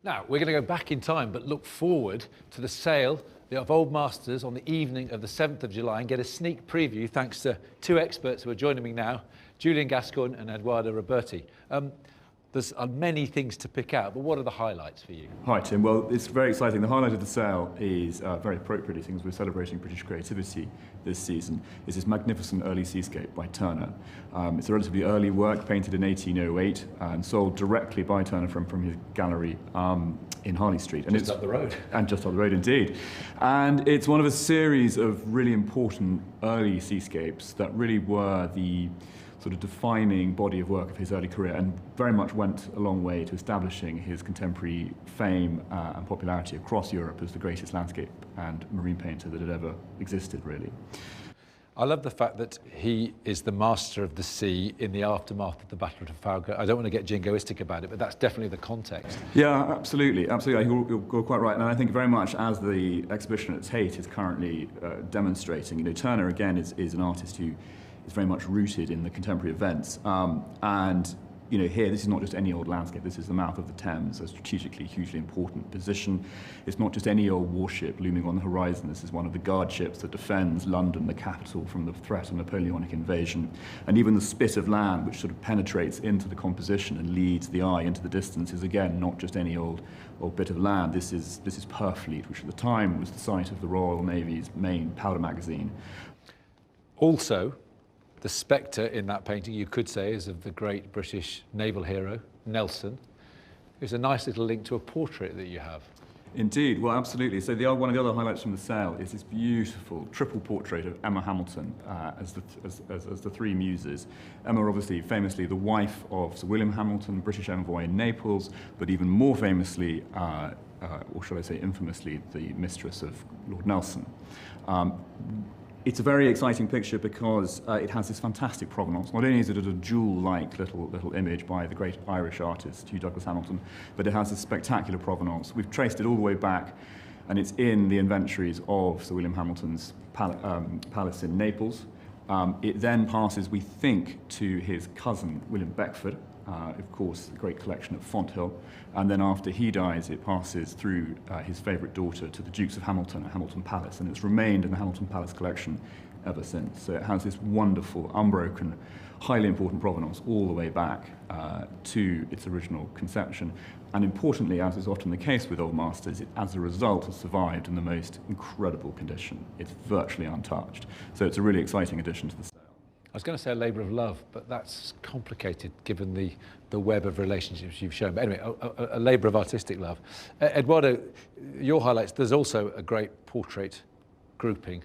Now, we're going to go back in time, but look forward to the sale of Old Masters on the evening of the 7th of July and get a sneak preview thanks to two experts who are joining me now, Julian Gascoigne and Edoardo Roberti. There's many things to pick out, but what are the highlights for you? Hi, Tim. Well, it's very exciting. The highlight of the sale is very appropriately, since we're celebrating British creativity this season, is this magnificent early seascape by Turner. It's a relatively early work, painted in 1808 and sold directly by Turner from his gallery in Harley Street. And just up the road. And just up the road, indeed. And it's one of a series of really important early seascapes that really were the sort of defining body of work of his early career, and very much went a long way to establishing his contemporary fame and popularity across Europe as the greatest landscape and marine painter that had ever existed, really. I love the fact that he is the master of the sea in the aftermath of the Battle of Trafalgar. I don't want to get jingoistic about it, but that's definitely the context. Yeah, absolutely, absolutely. You're quite right, and I think very much as the exhibition at Tate is currently demonstrating, you know, Turner again is an artist who is very much rooted in the contemporary events. And you know, here, this is not just any old landscape. This is the mouth of the Thames, a strategically hugely important position. It's not just any old warship looming on the horizon. This is one of the guard ships that defends London, the capital, from the threat of Napoleonic invasion. And even the spit of land, which sort of penetrates into the composition and leads the eye into the distance, is again not just any old bit of land. This is Purfleet, which at the time was the site of the Royal Navy's main powder magazine. Also, the spectre in that painting, you could say, is of the great British naval hero, Nelson. There's a nice little link to a portrait that you have. Indeed, well, absolutely. So one of the other highlights from the sale is this beautiful triple portrait of Emma Hamilton as the three muses. Emma, obviously, famously the wife of Sir William Hamilton, British envoy in Naples, but even more famously, or shall I say infamously, the mistress of Lord Nelson. It's a very exciting picture because it has this fantastic provenance. Not only is it a jewel-like little image by the great Irish artist Hugh Douglas Hamilton, but it has a spectacular provenance. We've traced it all the way back, and it's in the inventories of Sir William Hamilton's palace in Naples. It then passes, we think, to his cousin William Beckford, of course, the great collection at Fonthill, and then after he dies, it passes through his favourite daughter to the Dukes of Hamilton at Hamilton Palace, and it's remained in the Hamilton Palace collection ever since. So it has this wonderful, unbroken, highly important provenance all the way back to its original conception. And importantly, as is often the case with Old Masters, it, as a result, has survived in the most incredible condition. It's virtually untouched. So it's a really exciting addition to the sale. I was going to say a labour of love, but that's complicated given the web of relationships you've shown. But anyway, a labour of artistic love. Edoardo, your highlights, there's also a great portrait grouping.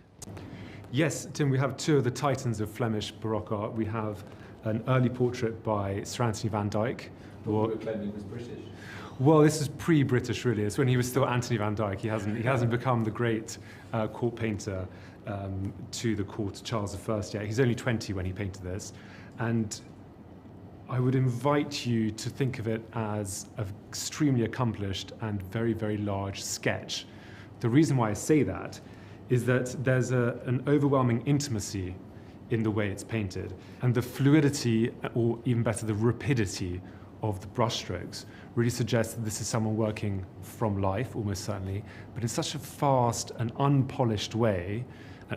Yes, Tim, we have two of the titans of Flemish Baroque art. We have an early portrait by Sir Anthony van Dyck. Who claimed he was British. Well, this is pre-British, really. It's when he was still Anthony van Dyck. He hasn't become the great court painter to the court of Charles I yet. He's only 20 when he painted this. And I would invite you to think of it as an extremely accomplished and very, very large sketch. The reason why I say that is that there's an overwhelming intimacy in the way it's painted. And the fluidity, or even better, the rapidity of the brushstrokes really suggests that this is someone working from life, almost certainly, but in such a fast and unpolished way.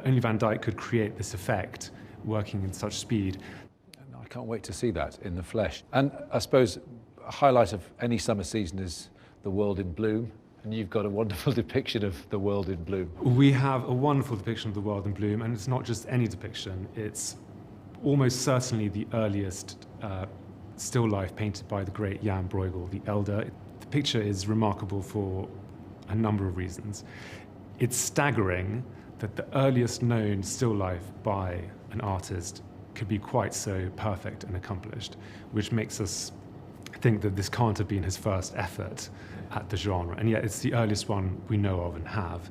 Only Van Dyck could create this effect, working in such speed. I can't wait to see that in the flesh. And I suppose a highlight of any summer season is the world in bloom, and you've got a wonderful depiction of the world in bloom. We have a wonderful depiction of the world in bloom, and it's not just any depiction, it's almost certainly the earliest still life painted by the great Jan Brueghel the Elder. The picture is remarkable for a number of reasons. It's staggering that the earliest known still life by an artist could be quite so perfect and accomplished, which makes us think that this can't have been his first effort at the genre, and yet it's the earliest one we know of and have.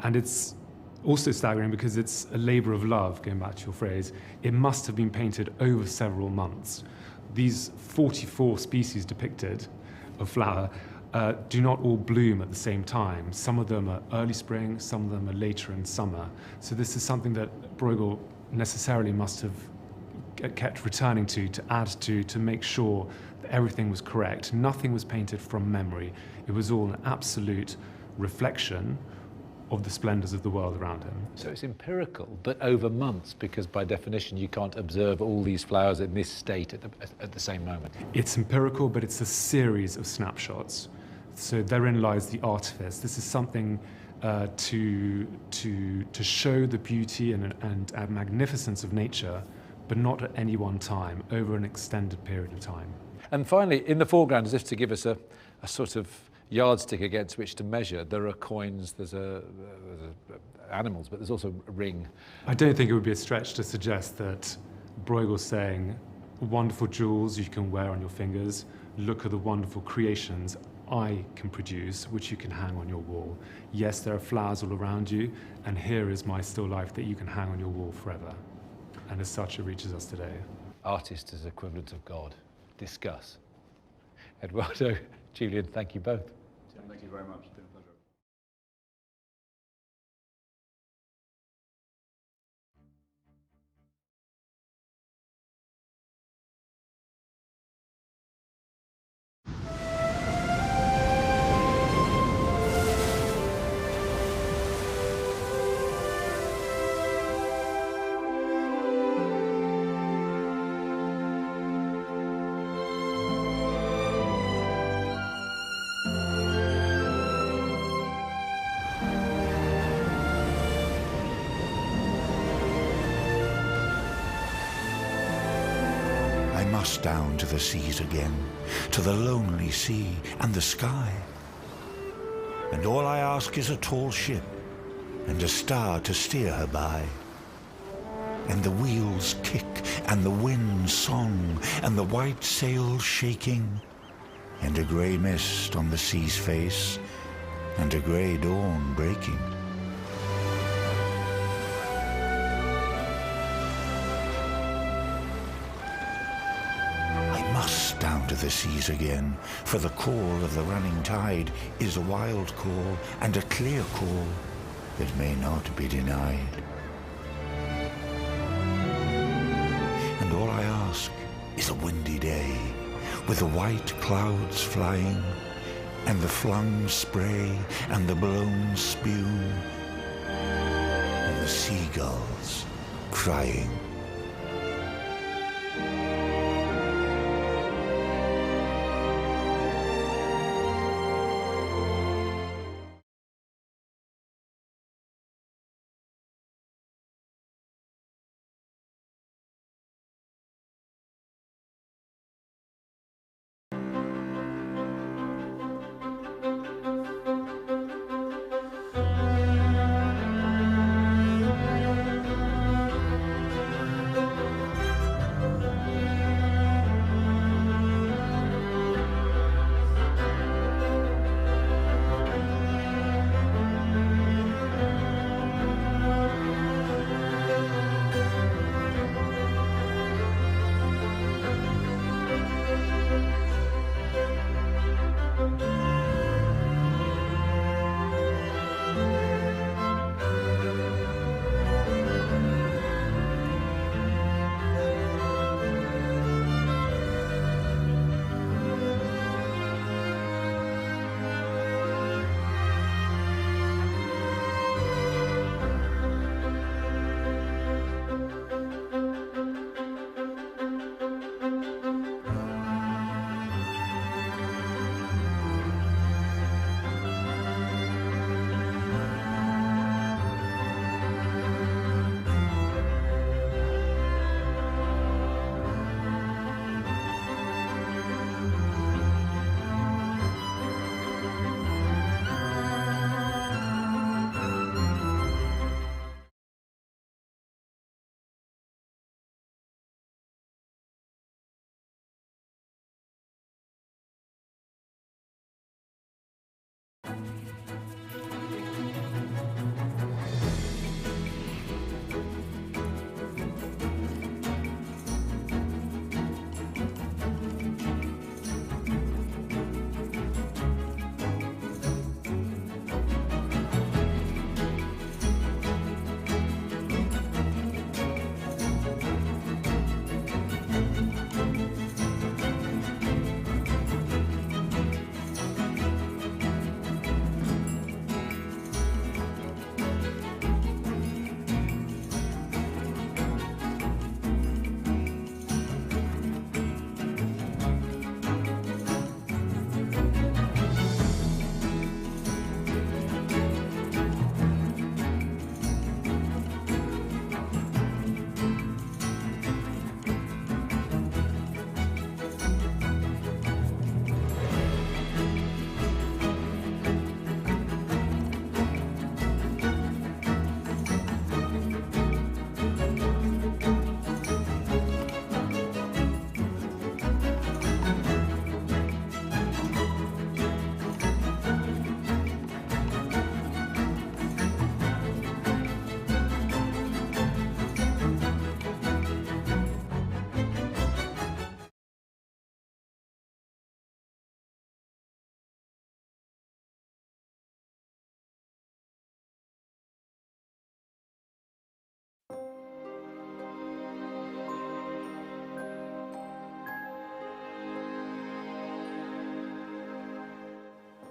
And it's also staggering because it's a labour of love, going back to your phrase. It must have been painted over several months. These 44 species depicted of flower do not all bloom at the same time. Some of them are early spring, some of them are later in summer. So this is something that Brueghel necessarily must have kept returning to add to make sure that everything was correct. Nothing was painted from memory. It was all an absolute reflection of the splendors of the world around him. So it's empirical, but over months, because by definition you can't observe all these flowers in this state at the same moment. It's empirical, but it's a series of snapshots. So therein lies the artifice. This is something to show the beauty and magnificence of nature, but not at any one time, over an extended period of time. And finally, in the foreground, as if to give us a sort of yardstick against which to measure, there are coins, there's animals, but there's also a ring. I don't think it would be a stretch to suggest that Brueghel's saying, wonderful jewels you can wear on your fingers, look at the wonderful creations I can produce, which you can hang on your wall. Yes, there are flowers all around you, and here is my still life that you can hang on your wall forever. And as such, it reaches us today. Artist as equivalent of God. Discuss. Eduardo, Julian, thank you both. Thank you very much. It's been a pleasure. Down to the seas again, to the lonely sea and the sky. And all I ask is a tall ship and a star to steer her by. And the wheels kick and the wind song and the white sails shaking, and a grey mist on the sea's face and a grey dawn breaking. Down to the seas again, for the call of the running tide is a wild call and a clear call that may not be denied. And all I ask is a windy day, with the white clouds flying, and the flung spray and the blown spume, and the seagulls crying.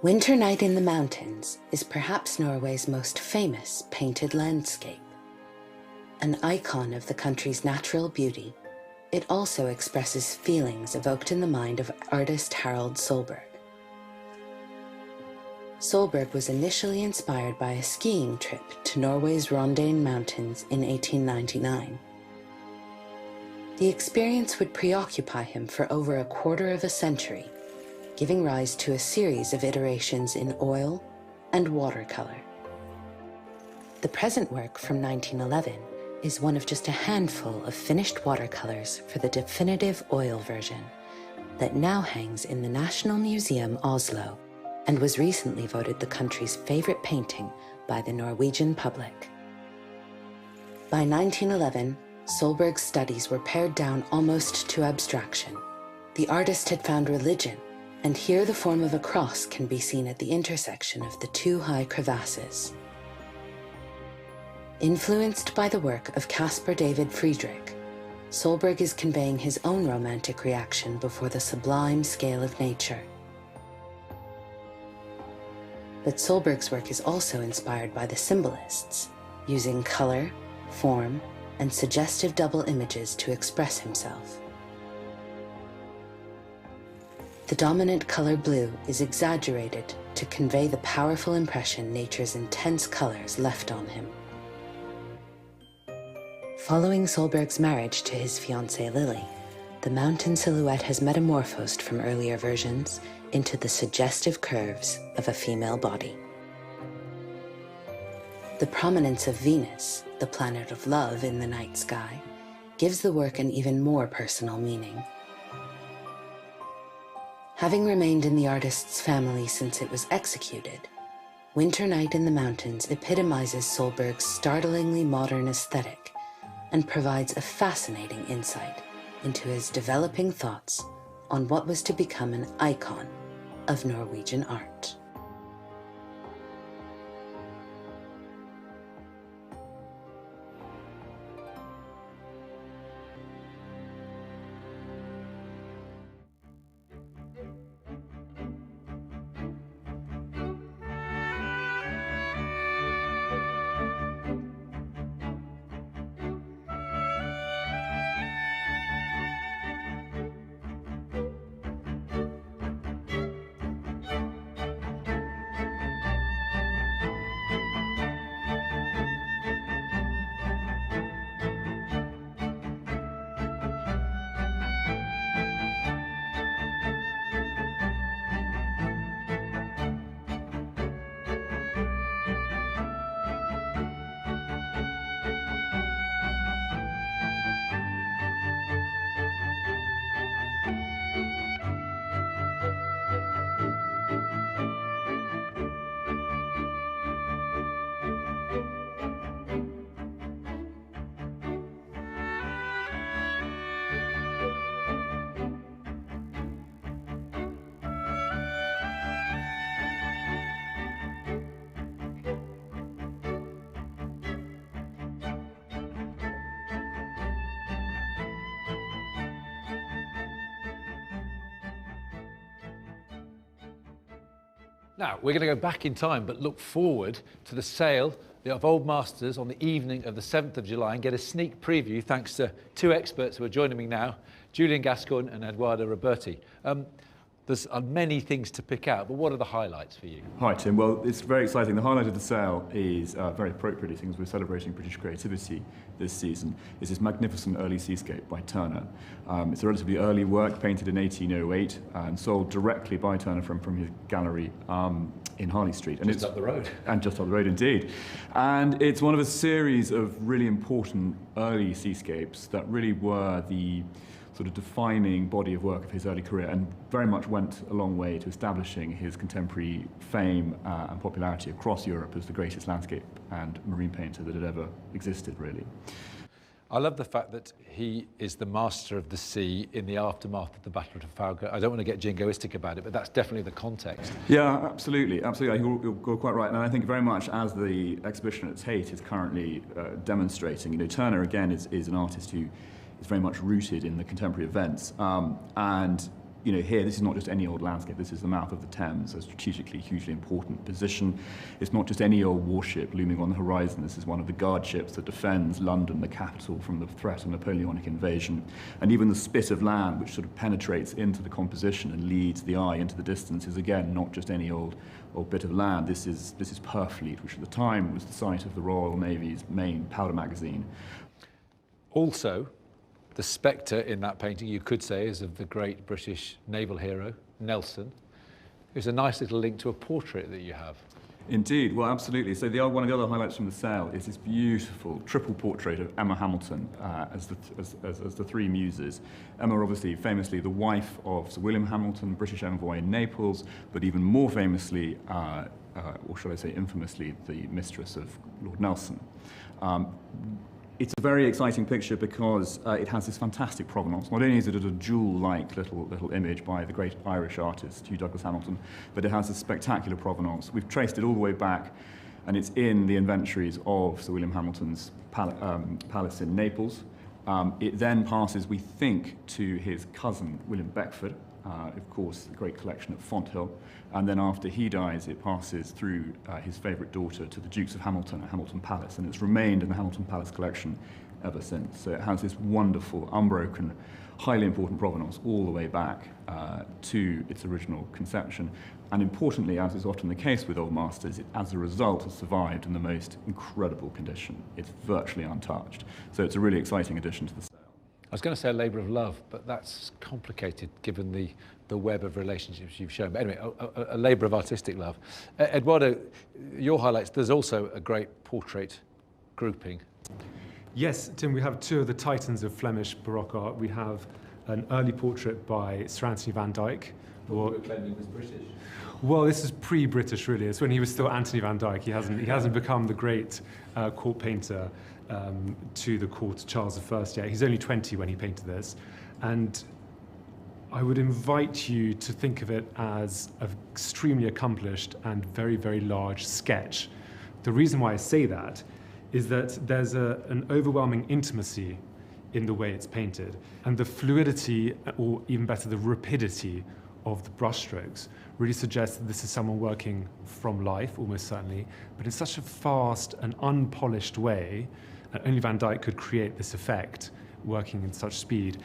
Winter Night in the Mountains is perhaps Norway's most famous painted landscape. An icon of the country's natural beauty, it also expresses feelings evoked in the mind of artist Harald Solberg. Solberg was initially inspired by a skiing trip to Norway's Rondane Mountains in 1899. The experience would preoccupy him for over a quarter of a century, giving rise to a series of iterations in oil and watercolor. The present work from 1911 is one of just a handful of finished watercolors for the definitive oil version that now hangs in the National Museum Oslo and was recently voted the country's favorite painting by the Norwegian public. By 1911, Solberg's studies were pared down almost to abstraction. The artist had found religion, and here the form of a cross can be seen at the intersection of the two high crevasses. Influenced by the work of Caspar David Friedrich, Solberg is conveying his own romantic reaction before the sublime scale of nature. But Solberg's work is also inspired by the symbolists, using color, form, and suggestive double images to express himself. The dominant color blue is exaggerated to convey the powerful impression nature's intense colors left on him. Following Solberg's marriage to his fiancée Lily, the mountain silhouette has metamorphosed from earlier versions into the suggestive curves of a female body. The prominence of Venus, the planet of love in the night sky, gives the work an even more personal meaning. Having remained in the artist's family since it was executed, Winter Night in the Mountains epitomizes Solberg's startlingly modern aesthetic and provides a fascinating insight into his developing thoughts on what was to become an icon of Norwegian art. Now, we're going to go back in time, but look forward to the sale of Old Masters on the evening of the 7th of July and get a sneak preview thanks to two experts who are joining me now, Julian Gascoigne and Edoardo Roberti. There's many things to pick out, but what are the highlights for you? Hi, Tim. Well, it's very exciting. The highlight of the sale is very appropriately, since we're celebrating British creativity this season, is this magnificent early seascape by Turner. It's a relatively early work, painted in 1808 and sold directly by Turner from his gallery in Harley Street. And just up the road. And just up the road, indeed. And it's one of a series of really important early seascapes that really were the sort of defining body of work of his early career, and very much went a long way to establishing his contemporary fame and popularity across Europe as the greatest landscape and marine painter that had ever existed, really. I love the fact that he is the master of the sea in the aftermath of the Battle of Trafalgar. I don't want to get jingoistic about it, but that's definitely the context. Yeah, absolutely, absolutely. You're quite right, and I think very much as the exhibition at Tate is currently demonstrating, you know, Turner again is an artist who is very much rooted in the contemporary events, and here, this is not just any old landscape. This is the mouth of the Thames, a strategically hugely important position. It's not just any old warship looming on the horizon. This is one of the guard ships that defends London, the capital, from the threat of Napoleonic invasion. And even the spit of land, which sort of penetrates into the composition and leads the eye into the distance, is again not just any old bit of land. This is Purfleet, which at the time was the site of the Royal Navy's main powder magazine. Also, the spectre in that painting, you could say, is of the great British naval hero, Nelson. There's a nice little link to a portrait that you have. Indeed, well, absolutely. So one of the other highlights from the sale is this beautiful triple portrait of Emma Hamilton as the three muses. Emma, obviously, famously the wife of Sir William Hamilton, British envoy in Naples, but even more famously, or should I say infamously, the mistress of Lord Nelson. It's a very exciting picture because it has this fantastic provenance. Not only is it a jewel-like little image by the great Irish artist Hugh Douglas Hamilton, but it has a spectacular provenance. We've traced it all the way back, and it's in the inventories of Sir William Hamilton's palace in Naples. It then passes, we think, to his cousin, William Beckford, of course, the great collection at Fonthill. And then after he dies, it passes through his favourite daughter to the Dukes of Hamilton at Hamilton Palace, and it's remained in the Hamilton Palace collection ever since. So it has this wonderful, unbroken, highly important provenance all the way back to its original conception. And importantly, as is often the case with old masters, it, as a result, has survived in the most incredible condition. It's virtually untouched. So it's a really exciting addition to the sale. I was going to say a labour of love, but that's complicated given the web of relationships you've shown. But anyway, a labour of artistic love. Eduardo, your highlights, there's also a great portrait grouping. Yes, Tim, we have two of the titans of Flemish Baroque art. We have an early portrait by Sir Anthony van Dyck. Or claiming he was British. Well, this is pre-British, really. It's when he was still Anthony van Dyck. He hasn't become the great court painter to the court of Charles I yet. He's only 20 when he painted this. And I would invite you to think of it as an extremely accomplished and very, very large sketch. The reason why I say that is that there's an overwhelming intimacy in the way it's painted. And the fluidity, or even better, the rapidity of the brushstrokes really suggests that this is someone working from life, almost certainly, but in such a fast and unpolished way that only Van Dyck could create this effect, working in such speed.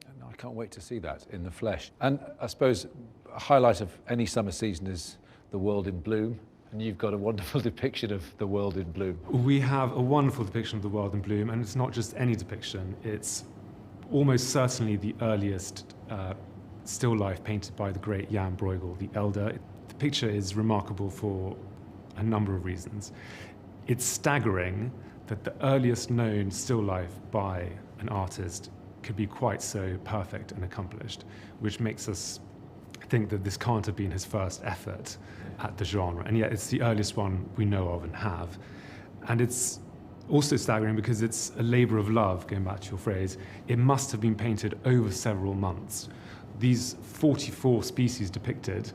And I can't wait to see that in the flesh. And I suppose a highlight of any summer season is the world in bloom. And you've got a wonderful depiction of the world in bloom. We have a wonderful depiction of the world in bloom, and it's not just any depiction. It's almost certainly the earliest still life painted by the great Jan Brueghel the Elder. The picture is remarkable for a number of reasons. It's staggering that the earliest known still life by an artist could be quite so perfect and accomplished, which makes us think that this can't have been his first effort at the genre, and yet it's the earliest one we know of and have. And it's also staggering because it's a labour of love, going back to your phrase. It must have been painted over several months. These 44 species depicted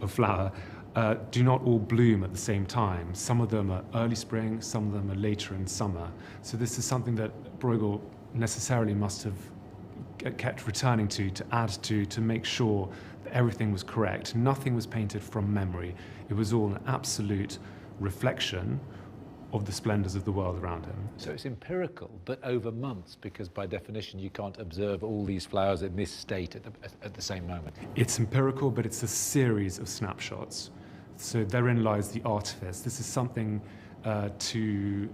of flower do not all bloom at the same time. Some of them are early spring, some of them are later in summer. So this is something that Brueghel necessarily must have kept returning to add to make sure that everything was correct. Nothing was painted from memory. It was all an absolute reflection of the splendours of the world around him. So it's empirical, but over months, because by definition you can't observe all these flowers in this state at the same moment. It's empirical, but it's a series of snapshots. So therein lies the artifice. This is something to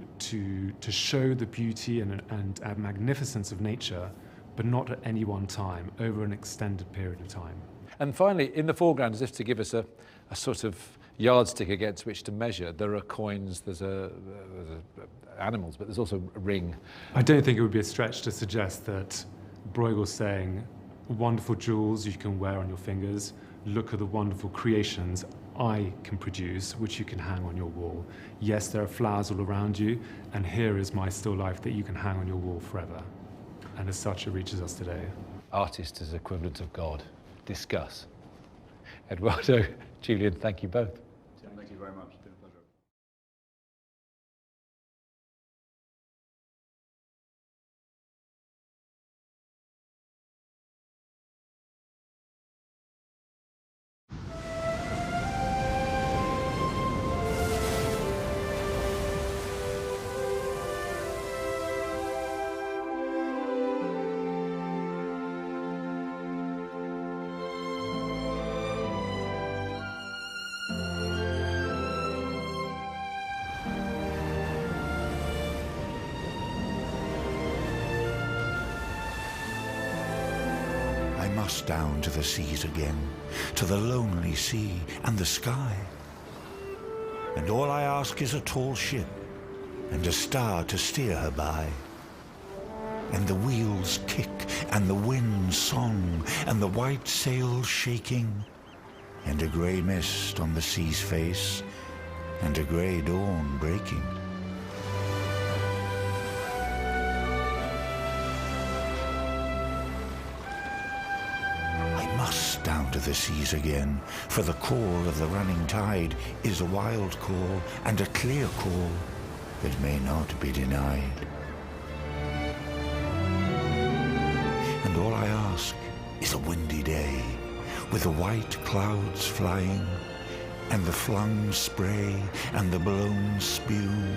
show the beauty and magnificence of nature, but not at any one time, over an extended period of time. And finally, in the foreground, as if to give us a sort of yardstick against which to measure, there are coins, there's animals, but there's also a ring. I don't think it would be a stretch to suggest that Brueghel's saying, wonderful jewels you can wear on your fingers, look at the wonderful creations I can produce, which you can hang on your wall. Yes, there are flowers all around you, and here is my still life that you can hang on your wall forever. And as such, it reaches us today. Artist as equivalent of God. Discuss. Eduardo, Julian, thank you both. Thank you very much. must down to the seas again, to the lonely sea and the sky. And all I ask is a tall ship and a star to steer her by. And the wheels kick and the wind's song and the white sails shaking, and a grey mist on the sea's face and a grey dawn breaking. I must down to the seas again, for the call of the running tide is a wild call and a clear call that may not be denied. And all I ask is a windy day, with the white clouds flying, and the flung spray and the blown spume,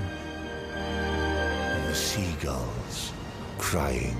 and the seagulls crying.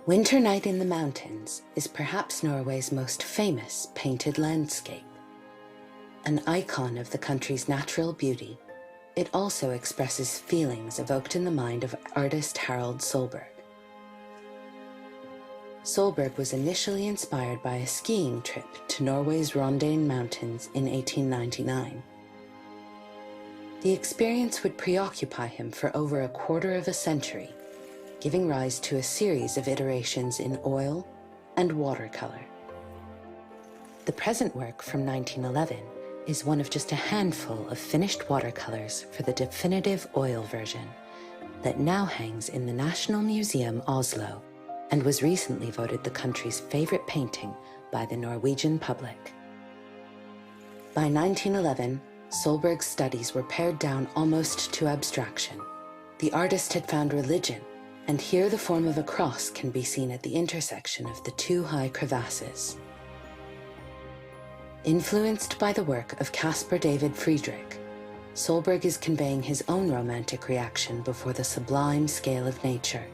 Winter Night in the Mountains is perhaps Norway's most famous painted landscape. An icon of the country's natural beauty, it also expresses feelings evoked in the mind of artist Harald Solberg. Solberg was initially inspired by a skiing trip to Norway's Rondane Mountains in 1899. The experience would preoccupy him for over a quarter of a century, giving rise to a series of iterations in oil and watercolor. The present work from 1911 is one of just a handful of finished watercolors for the definitive oil version that now hangs in the National Museum Oslo and was recently voted the country's favorite painting by the Norwegian public. By 1911, Solberg's studies were pared down almost to abstraction. The artist had found religion, and here the form of a cross can be seen at the intersection of the two high crevasses. Influenced by the work of Caspar David Friedrich, Solberg is conveying his own romantic reaction before the sublime scale of nature.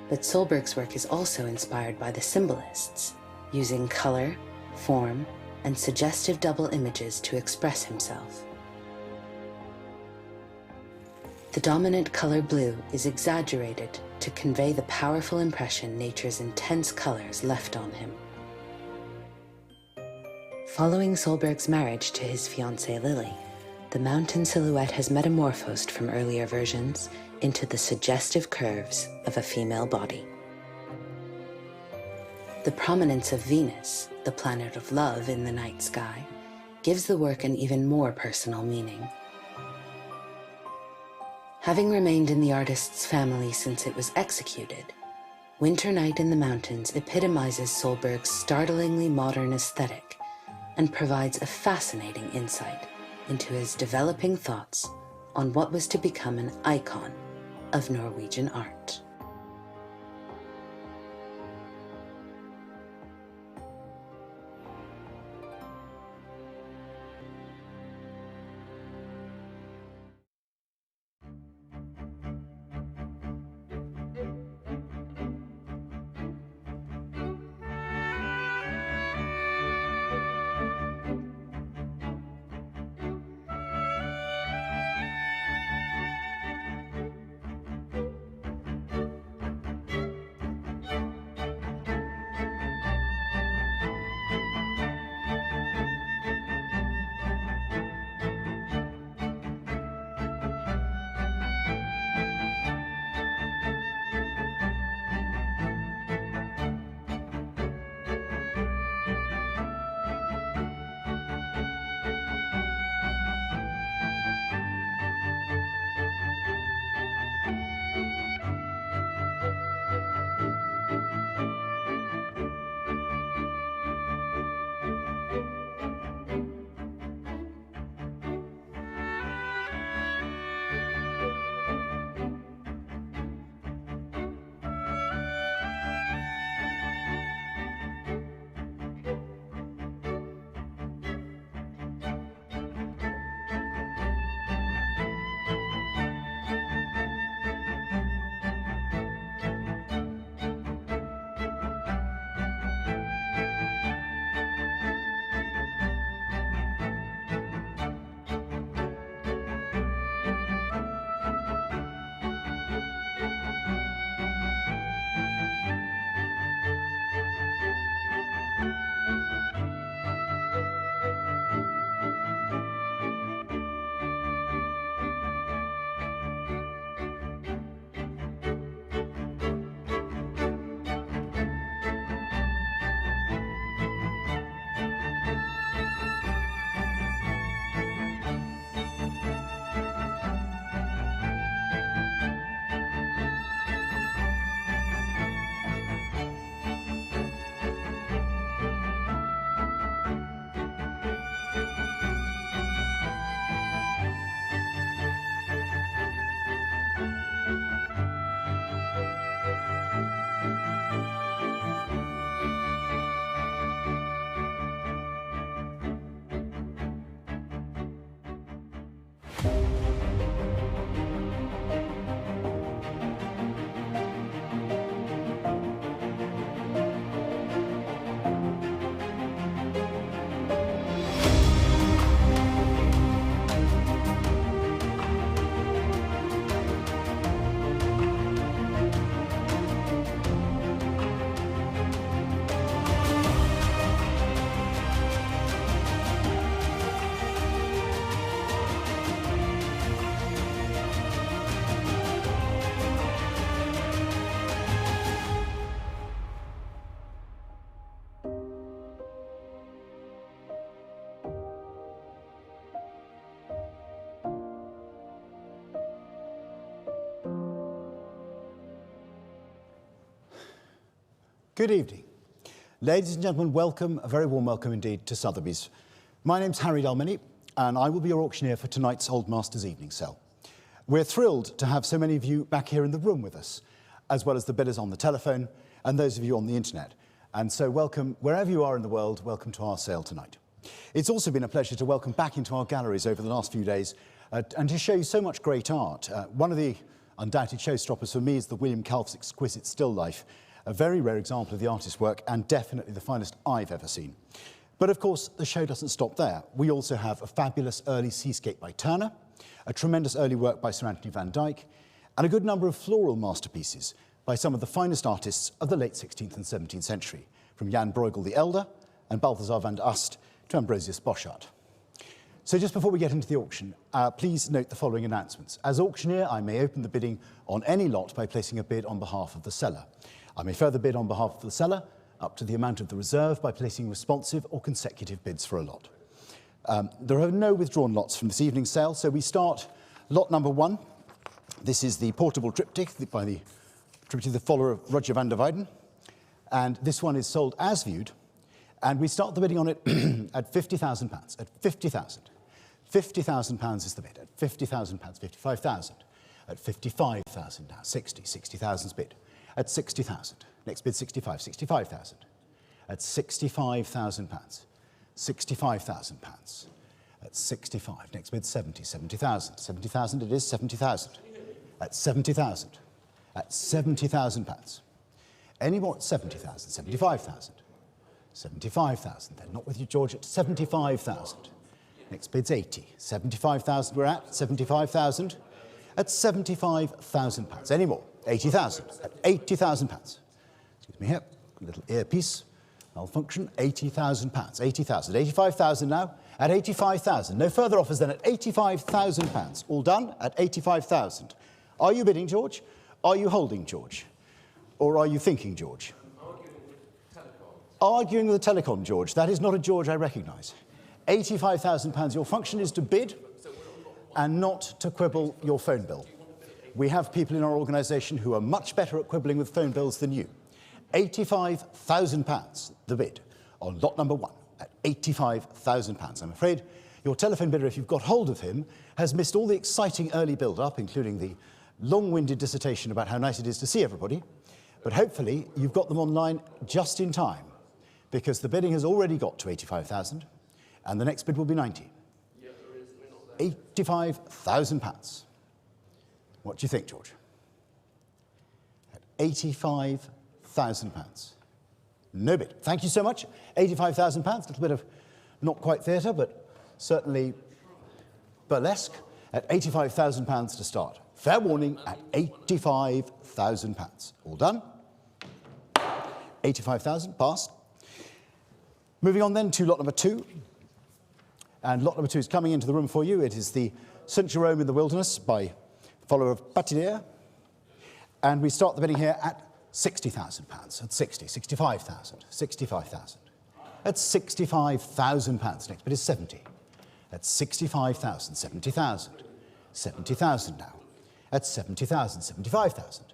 But Solberg's work is also inspired by the symbolists, using color, form, and suggestive double images to express himself. The dominant color blue is exaggerated to convey the powerful impression nature's intense colors left on him. Following Solberg's marriage to his fiancée Lily, the mountain silhouette has metamorphosed from earlier versions into the suggestive curves of a female body. The prominence of Venus, the planet of love in the night sky, gives the work an even more personal meaning. Having remained in the artist's family since it was executed, Winter Night in the Mountains epitomizes Solberg's startlingly modern aesthetic and provides a fascinating insight into his developing thoughts on what was to become an icon of Norwegian art. Good evening. Ladies and gentlemen, welcome, a very warm welcome indeed to Sotheby's. My name's Harry Dalmeny, and I will be your auctioneer for tonight's Old Masters evening sale. We're thrilled to have so many of you back here in the room with us, as well as the bidders on the telephone and those of you on the internet. And so welcome, wherever you are in the world, welcome to our sale tonight. It's also been a pleasure to welcome back into our galleries over the last few days and to show you so much great art. One of the undoubted showstoppers for me is the William Calf's exquisite still life, a very rare example of the artist's work and definitely the finest I've ever seen. But of course, the show doesn't stop there. We also have a fabulous early seascape by Turner, a tremendous early work by Sir Anthony van Dyck, and a good number of floral masterpieces by some of the finest artists of the late 16th and 17th century, from Jan Brueghel the Elder and Balthasar van Ast to Ambrosius Bosschaert. So just before we get into the auction, please note the following announcements. As auctioneer, I may open the bidding on any lot by placing a bid on behalf of the seller. I may further bid on behalf of the seller up to the amount of the reserve by placing responsive or consecutive bids for a lot. There are no withdrawn lots from this evening's sale, so we start lot number 1. This is the portable triptych by the triptych The Follower of Roger van der Weyden, and this one is sold as viewed, and we start the bidding on it at £50,000, at 50,000. £50,000 is the bid, at £50,000, 55,000, at 55,000 now, 60,000's bid. At 60,000. Next bid 65,000. At 65,000 £65,000. At 65. Next bid 70,000. 70,000 it is, 70,000. At 70,000. At 70,000 pounds. Any more at 70,000, 75,000. 75,000. Then not with you, George, at 75,000. Next bid's 80. 75,000 we're at, 75,000. At 75,000 pounds. Any more? 80,000. At 80,000 pounds. Excuse me here, a little earpiece malfunction. 80,000 pounds. 80,000. 85,000 now. At 85,000. No further offers then at 85,000 pounds. All done at 85,000. Are you bidding, George? Are you holding, George? Or are you thinking, George? Arguing with the telecom, George. That is not a George I recognise. £85,000. Your function is to bid and not to quibble your phone bill. We have people in our organisation who are much better at quibbling with phone bills than you. £85,000, the bid, on lot number 1, at £85,000. I'm afraid your telephone bidder, if you've got hold of him, has missed all the exciting early build-up, including the long-winded dissertation about how nice it is to see everybody. But hopefully you've got them online just in time, because the bidding has already got to 85,000, and the next bid will be 90. £85,000. What do you think, George? At £85,000. No bid. Thank you so much. £85,000. A little bit of not quite theatre, but certainly burlesque. At £85,000 to start. Fair warning at £85,000. All done? 85,000, passed. Moving on then to lot number 2. And lot number 2 is coming into the room for you. It is the St. Jerome in the Wilderness by Follower of Patinier. And we start the bidding here at £60,000. At 60, 65,000, 65,000. At £65,000. Next bid is 70. At 65,000, 70,000. 70,000 now. At 70,000, 75,000.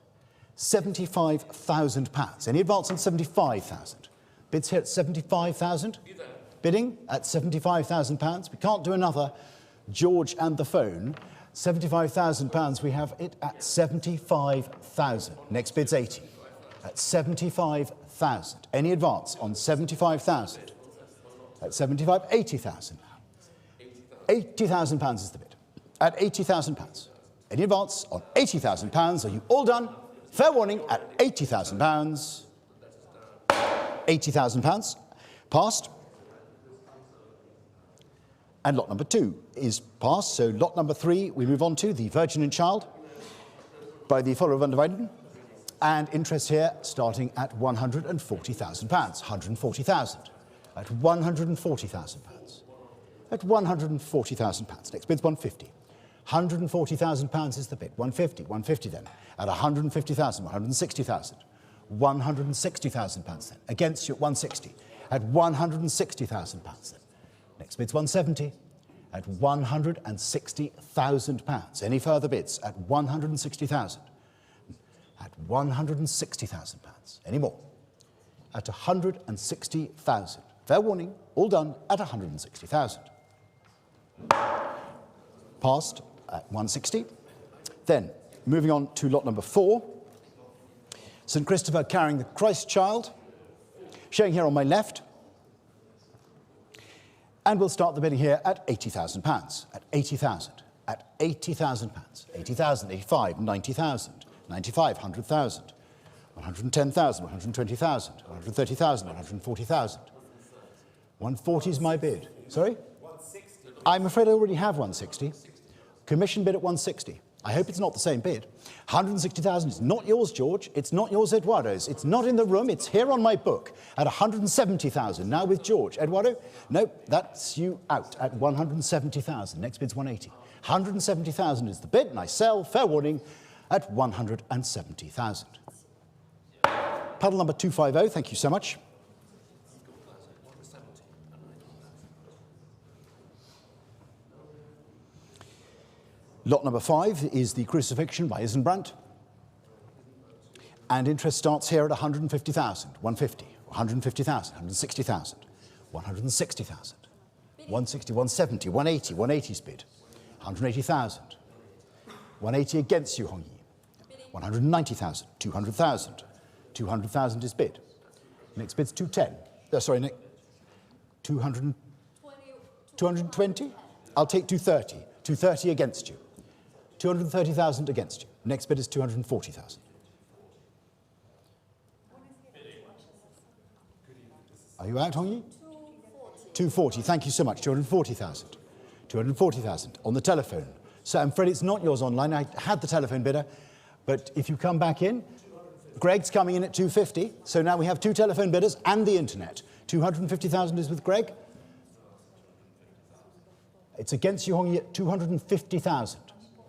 £75,000. Any advance on 75,000? Bids here at 75,000. Bidding at £75,000. We can't do another George and the phone. £75,000. We have it at 75,000. Next bid's 80. At 75,000. Any advance on 75,000? At 75, 80,000 now. £80,000 is the bid. At £80,000. Any advance on £80,000? Are you all done? Fair warning at £80,000. £80,000. Passed. And lot number 2 is passed. So lot number 3, we move on to The Virgin and Child by the Follower of van der Weyden. And interest here starting at £140,000. 140,000. At £140,000. At £140,000. Next bid's 150. £140,000 is the bid. 150. 150 then. At £150,000. 160,000. £160,000 then. Against you at 160. At £160,000 then. Next bid's 170. At £160,000. Any further bids? At £160,000. At £160,000. Any more? at 160,000. Fair warning, all done at 160,000. Passed at 160. Then, moving on to lot number 4. St. Christopher carrying the Christ child, showing here on my left. And we'll start the bidding here at £80,000, at 80,000, at £80,000, 80,000, 85, 90,000, 95, 100,000, 110,000, 120,000, 130,000, 140,000. 140 is my bid. Sorry? 160. I'm afraid I already have 160. Commission bid at 160. I hope it's not the same bid. 160,000 is not yours, George. It's not yours, Eduardo's. It's not in the room. It's here on my book at 170,000. Now with George. Eduardo? Nope, that's you out at 170,000. Next bid's 180. 170,000 is the bid, and I sell, fair warning, at 170,000. Puddle number 250, thank you so much. Lot number 5 is the Crucifixion by Isenbrandt. And interest starts here at 150,000, 150, 150,000, 160,000, 160,000, 160, 170, 180, 180's bid, 180,000, 180 against you, Hongyi, 190,000, 200,000, 200,000 is bid. Next bid's 210. Sorry, Nick, 200, 220? I'll take 230, 230 against you. 230,000 against you. Next bid is 240,000. Are you out, Hongyi? 240, thank you so much. 240,000. 240,000 on the telephone. So I'm afraid it's not yours online. I had the telephone bidder, but if you come back in, Greg's coming in at 250. So now we have 2 telephone bidders and the internet. 250,000 is with Greg. It's against you, Hongyi, at 250,000.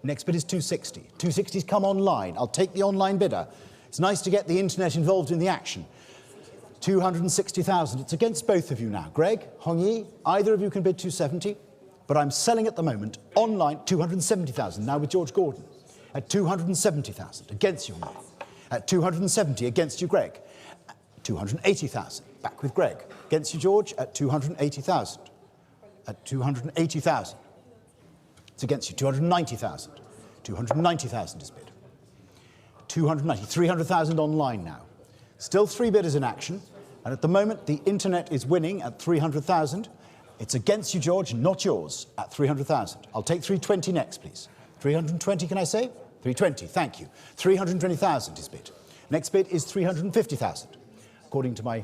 Next bid is 260. 260's come online. I'll take the online bidder. It's nice to get the internet involved in the action. 260,000. It's against both of you now. Greg, Hongyi, either of you can bid 270, but I'm selling at the moment online 270,000 now with George Gordon at 270,000 against you, Hongyi. At 270 against you, Greg. 280,000 back with Greg against you, George, at 280,000. At 280,000. It's against you, 290,000. 290,000 is bid. 290, 300,000 online now. Still 3 bidders in action, and at the moment the internet is winning at 300,000. It's against you, George, not yours, at 300,000. I'll take 320 next, please. 320, can I say? 320, thank you. 320,000 is bid. Next bid is 350,000. According to my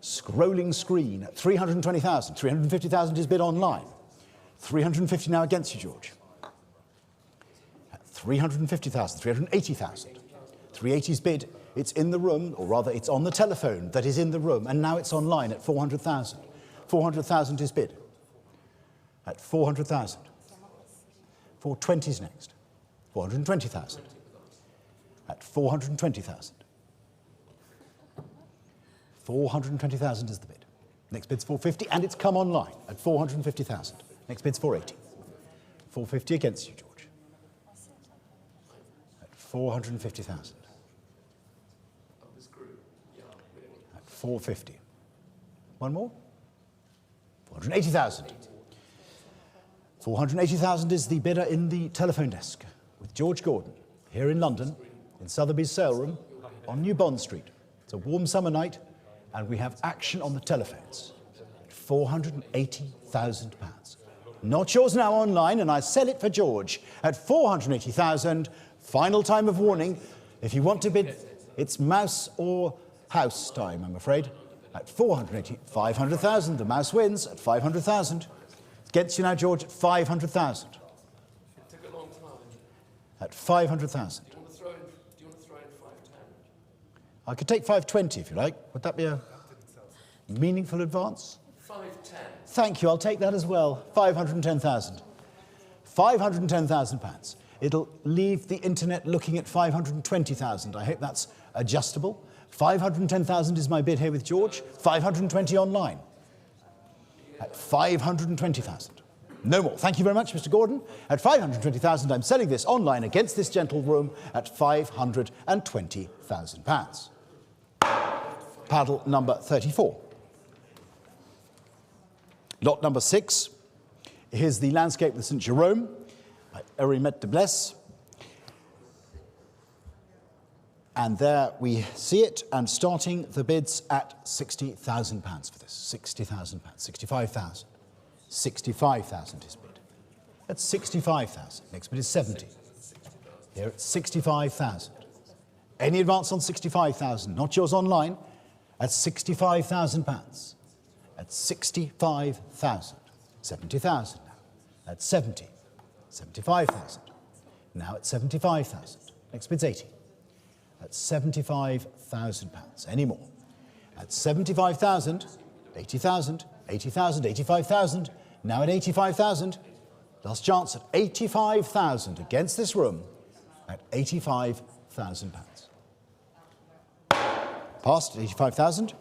scrolling screen, at 320,000. 350,000 is bid online. 350 now against you, George. At 350,000, 380,000. 380's bid. It's in the room, or rather it's on the telephone that is in the room, and now it's online at 400,000. 400,000 is bid. At 400,000. 420's next. 420,000. At 420,000. 420,000 is the bid. Next bid's 450, and it's come online at 450,000. Next bid's 480. 450 against you, George. At 450,000. At 450. One more. 480,000. 480,000 is the bidder in the telephone desk with George Gordon here in London, in Sotheby's saleroom on New Bond Street. It's a warm summer night, and we have action on the telephones. £480,000. Not yours now online, and I sell it for George at 480,000. Final time of warning. If you want to bid, it's mouse or house time, I'm afraid. At 480, 500,000. The mouse wins at 500,000. It gets you now, George, at 500,000. It took a long time. At 500,000. Do you want to throw in 510? I could take 520 if you like. Would that be a meaningful advance? 510. Thank you, I'll take that as well. 510,000. £510,000. It'll leave the internet looking at 520,000. I hope that's adjustable. 510,000 is my bid here with George. 520 online. At 520,000. No more. Thank you very much, Mr. Gordon. At 520,000, I'm selling this online against this gentle room at £520,000. paddle number 34. Lot number 6. Here's the landscape with St. Jerome by Erimet de Blesse. And there we see it, and starting the bids at £60,000 for this. £60,000, 65,000. 65,000 is bid. That's 65,000. Next bid is 70. Here it's 65,000. Any advance on 65,000? Not yours online. At £65,000. At 65,000. 70,000 now. At 70. 75,000. Now at 75,000. Next bid's 80. At £75,000. Any more? At 75,000, 80,000, 80,000, 85,000. Now at 85,000. Last chance at 85,000 against this room at £85,000. Passed at 85,000.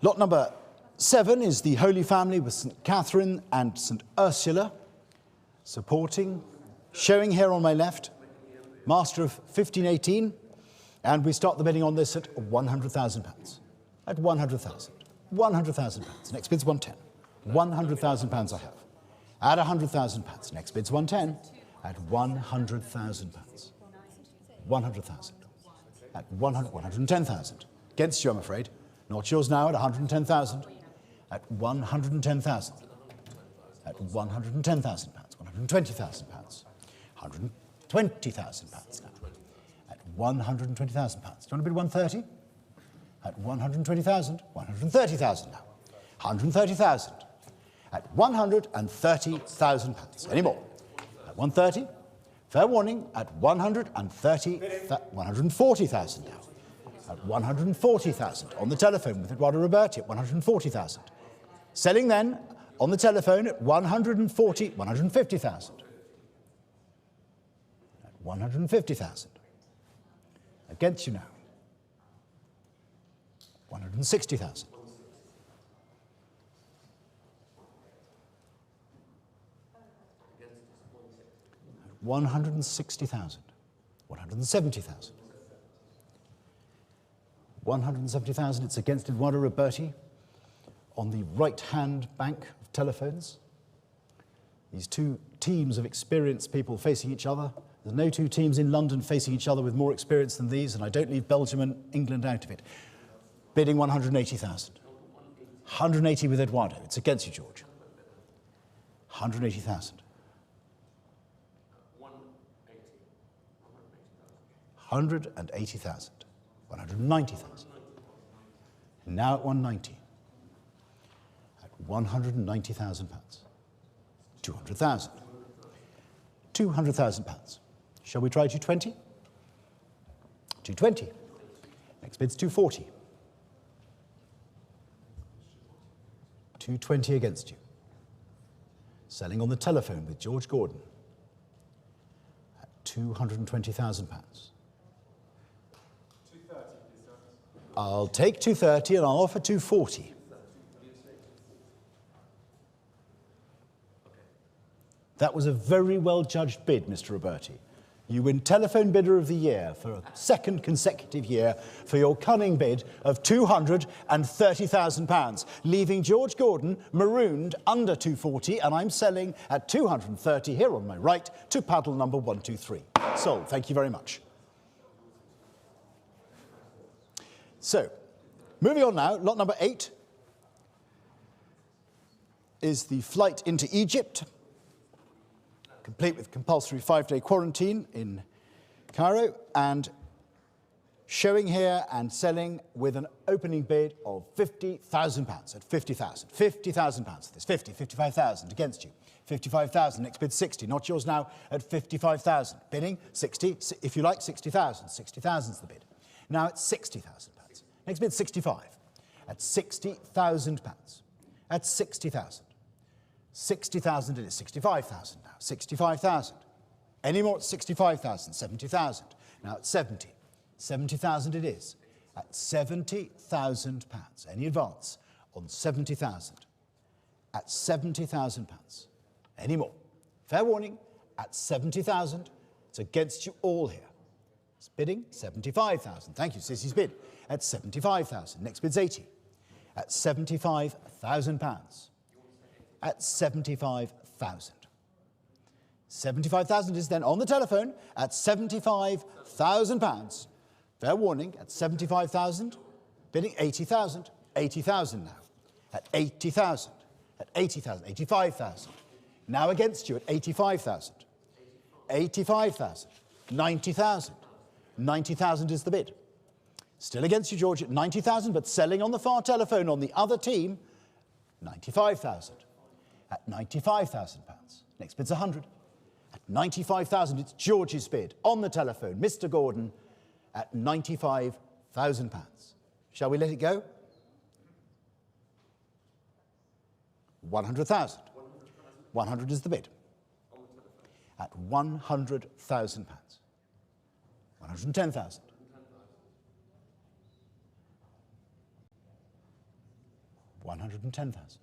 Lot number 7 is the Holy Family with St. Catherine and St. Ursula, supporting, showing here on my left, Master of 1518, and we start the bidding on this at £100,000. At £100,000. £100,000. Next bid's 110. £100,000 I have. At £100,000. Next bid's 110. At £100,000. 100,000. At 110,000. Against you, I'm afraid. Not yours now at 110,000. At 110,000. At 110,000 pounds. 120,000 pounds. 120,000 pounds now. At 120,000 pounds. Do you want to bid 130? At 120,000. 130,000 now. 130,000. At 130,000 pounds. Any more? At 130. Fair warning. At 140,000 now. At 140,000 on the telephone with Eduardo Roberti at 140,000. Selling then on the telephone at 150,000. At 150,000. Against you now. 160,000. 160,000. 170,000. 170,000, it's against Eduardo Roberti on the right-hand bank of telephones. These two teams of experienced people facing each other. There's no two teams in London facing each other with more experience than these, and I don't leave Belgium and England out of it. Bidding 180,000. 180 with Eduardo. It's against you, George. 180,000. 180,000. 190,000. Now at 190. At 190,000 pounds. 200,000. 200,000 pounds. Shall we try 220? 220. Next bid's 240. 220 against you. Selling on the telephone with George Gordon at 220,000 pounds. I'll take 230 and I'll offer 240. That was a very well judged bid, Mr. Roberti. You win Telephone Bidder of the Year for a second consecutive year for your cunning bid of £230,000, leaving George Gordon marooned under 240, and I'm selling at 230 here on my right to paddle number 123. Sold. Thank you very much. So, moving on now, lot number 8 is the flight into Egypt, complete with compulsory 5-day quarantine in Cairo, and showing here and selling with an opening bid of £50,000 at 50,000. £50,000 for this. 50, 55,000 against you. 55,000, next bid 60, not yours now at 55,000. Bidding 60, if you like 60,000. 60,000's the bid. Now it's £60,000. Next bid 65 at £60,000. At 60,000. 60,000 it is. 65,000 now. 65,000. Any more at 65,000? 70,000. Now at 70. 70,000 it is. At £70,000. Any advance on 70,000? At £70,000. Any more? Fair warning. At 70,000. It's against you all here. It's bidding 75,000. Thank you, Sissy's bid at 75,000. Next bid's 80 at 75,000 pounds. At 75,000. 75,000 is then on the telephone at 75,000 pounds. Fair warning at 75,000, bidding 80,000. 80,000 now at 80,000. At 80,000, 85,000. Now against you at 85,000. 85,000. 90,000. 90,000 is the bid. Still against you, George, at 90,000, but selling on the far telephone on the other team, 95,000. At 95,000 pounds. Next bid's 100. At 95,000, it's George's bid on the telephone. Mr. Gordon at 95,000 pounds. Shall we let it go? 100,000. 100 is the bid. At 100,000 pounds. 110,000. 110,000.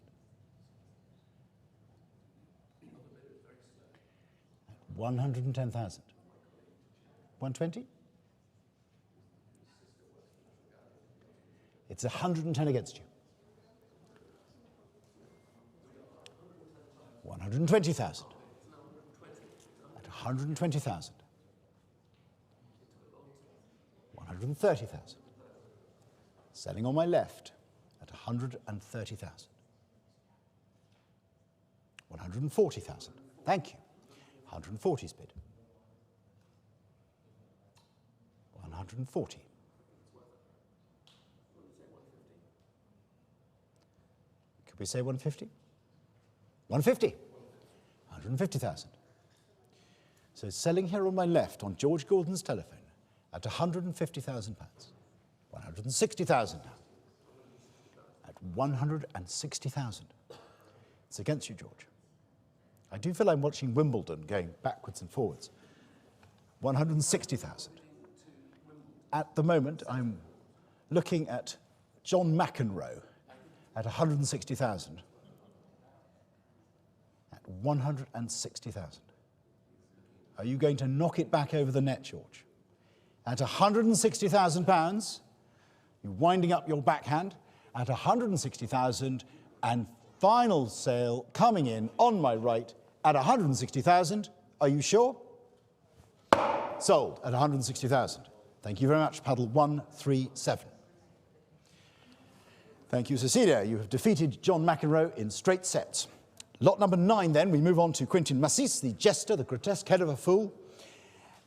110,000. 120? It's 110 against you. 120,000. At 120,000. 130,000. Selling on my left at 130,000. 140,000. Thank you. 140's bid. 140. Could we say 150? 150. 150,000. So selling here on my left on George Gordon's telephone at 150,000 pounds. 160,000 now. At 160,000. It's against you, George. I do feel I'm watching Wimbledon going backwards and forwards. 160,000. At the moment, I'm looking at John McEnroe at 160,000. At 160,000. Are you going to knock it back over the net, George? At 160,000 pounds, you're winding up your backhand at 160,000, and final sale coming in on my right at 160,000. Are you sure? Sold at 160,000. Thank you very much, paddle 137. Thank you, Cecilia. You have defeated John McEnroe in straight sets. Lot number 9, then, we move on to Quentin Massis, the jester, the grotesque head of a fool.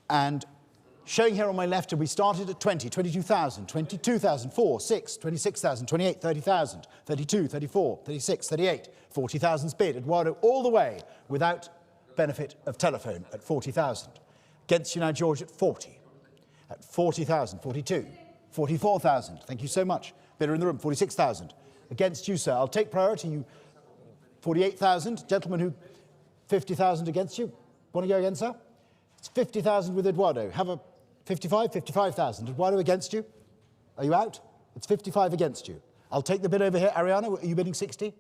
And showing here on my left, we started at 20, 22,000, 22,000, 4, 6, 26,000, 28, 30,000, 32, 34, 36, 38, 40,000's bid. Eduardo all the way without benefit of telephone at 40,000. Against you now, George, at 40. At 40,000, 42, 44,000. Thank you so much. Bidder in the room, 46,000. Against you, sir. I'll take priority. You, 48,000. Gentleman who, 50,000 against you. Want to go again, sir? It's 50,000 with Eduardo. Have a 55, 55,000. Eduardo against you. Are you out? It's 55 against you. I'll take the bid over here. Ariana, are you bidding 60?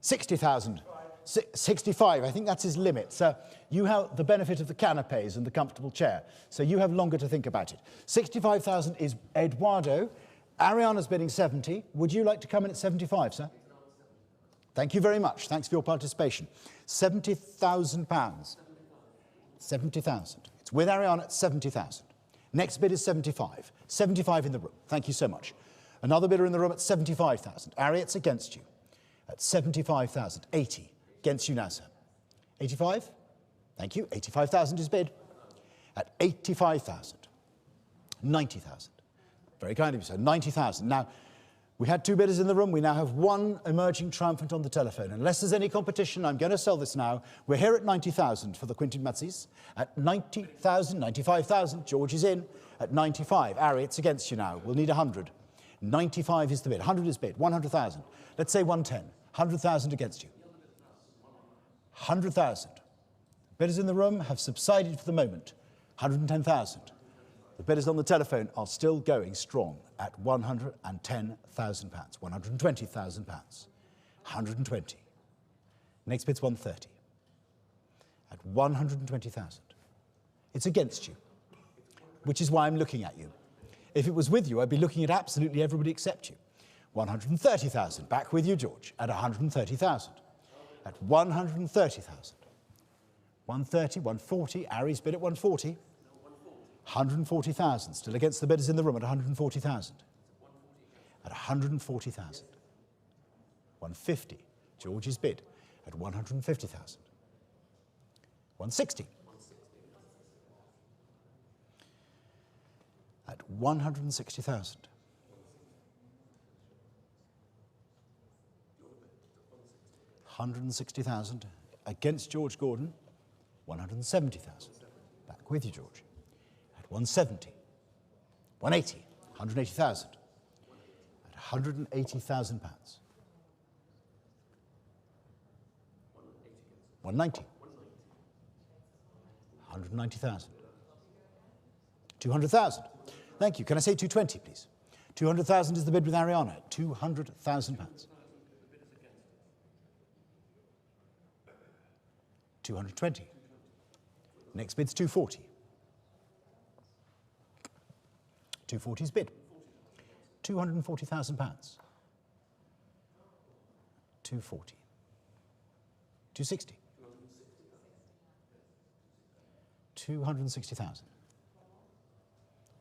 60,000. 65, I think that's his limit. So you have the benefit of the canapes and the comfortable chair, so you have longer to think about it. 65,000 is Eduardo. Ariana's bidding 70. Would you like to come in at 75, sir? Thank you very much. Thanks for your participation. £70,000. 70,000. It's with Ariana at 70,000. Next bid is 75. 75 in the room. Thank you so much. Another bidder in the room at 75,000. Ari, it's against you. At 75,000. 80. Against you now, sir. 85? Thank you. 85,000 is bid. At 85,000. 90,000. Very kind of you, sir. 90,000. Now, we had 2 bidders in the room. We now have 1 emerging triumphant on the telephone. Unless there's any competition, I'm going to sell this now. We're here at 90,000 for the Quentin Massis. At 90,000, 95,000. George is in. At 95. Ari, it's against you now. We'll need 100. 95 is the bid. 100 is bid. 100,000. Let's say 110. 100,000 against you. 100,000. Bidders in the room have subsided for the moment. 110,000. The bidders on the telephone are still going strong at £110,000. £120,000. 120. Next bid's 130. At 120,000. It's against you, which is why I'm looking at you. If it was with you, I'd be looking at absolutely everybody except you. 130,000. Back with you, George, at 130,000. At 130,000. 130, 140. Ari's bid at 140. 140,000. Still against the bidders in the room at 140,000. At 140,000. 150. George's bid at 150,000. 160. At 160,000. 160,000 against George Gordon. 170,000. Back with you, George. At 170. 180. 180,000. At 180,000 pounds. 190. 190,000. 200,000. Thank you. Can I say 220, please? 200,000 is the bid with Ariana. 200,000 pounds. 220. Next bid's 240. 240's bid. 240,000 pounds. 240. 260. 260,000.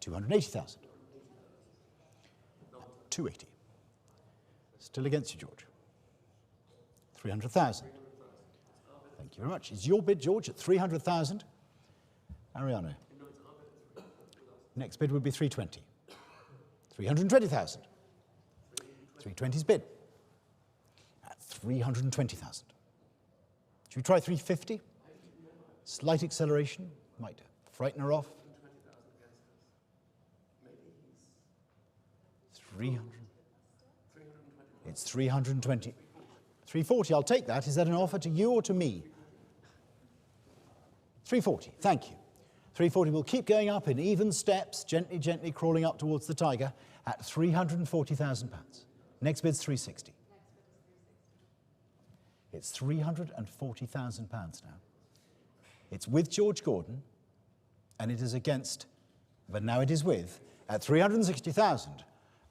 280,000. 280. Still against you, George. 300,000. Thank you very much. Is your bid, George, at 300,000? Ariana. Next bid would be 320. 320,000. 320's bid. At 320,000. Should we try 350? Slight acceleration. Might frighten her off. 300. It's 320. 340, I'll take that. Is that an offer to you or to me? 340, thank you. 340 will keep going up in even steps, gently, gently crawling up towards the tiger at 340,000 pounds. Next bid's 360. It's 340,000 pounds now. It's with George Gordon, and it is against, but now it is with, at 360,000.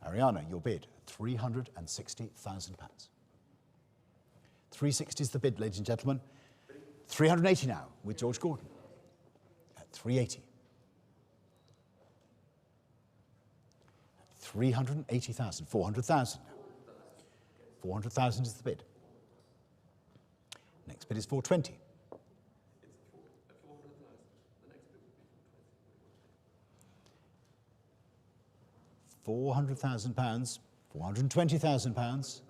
Ariana, your bid, 360,000 pounds. 360 is the bid, ladies and gentlemen. 380 now with George Gordon at 380. 380,000, 400,000 now. 400,000 is the bid. Next bid is 420. 400,000 pounds, 420,000 pounds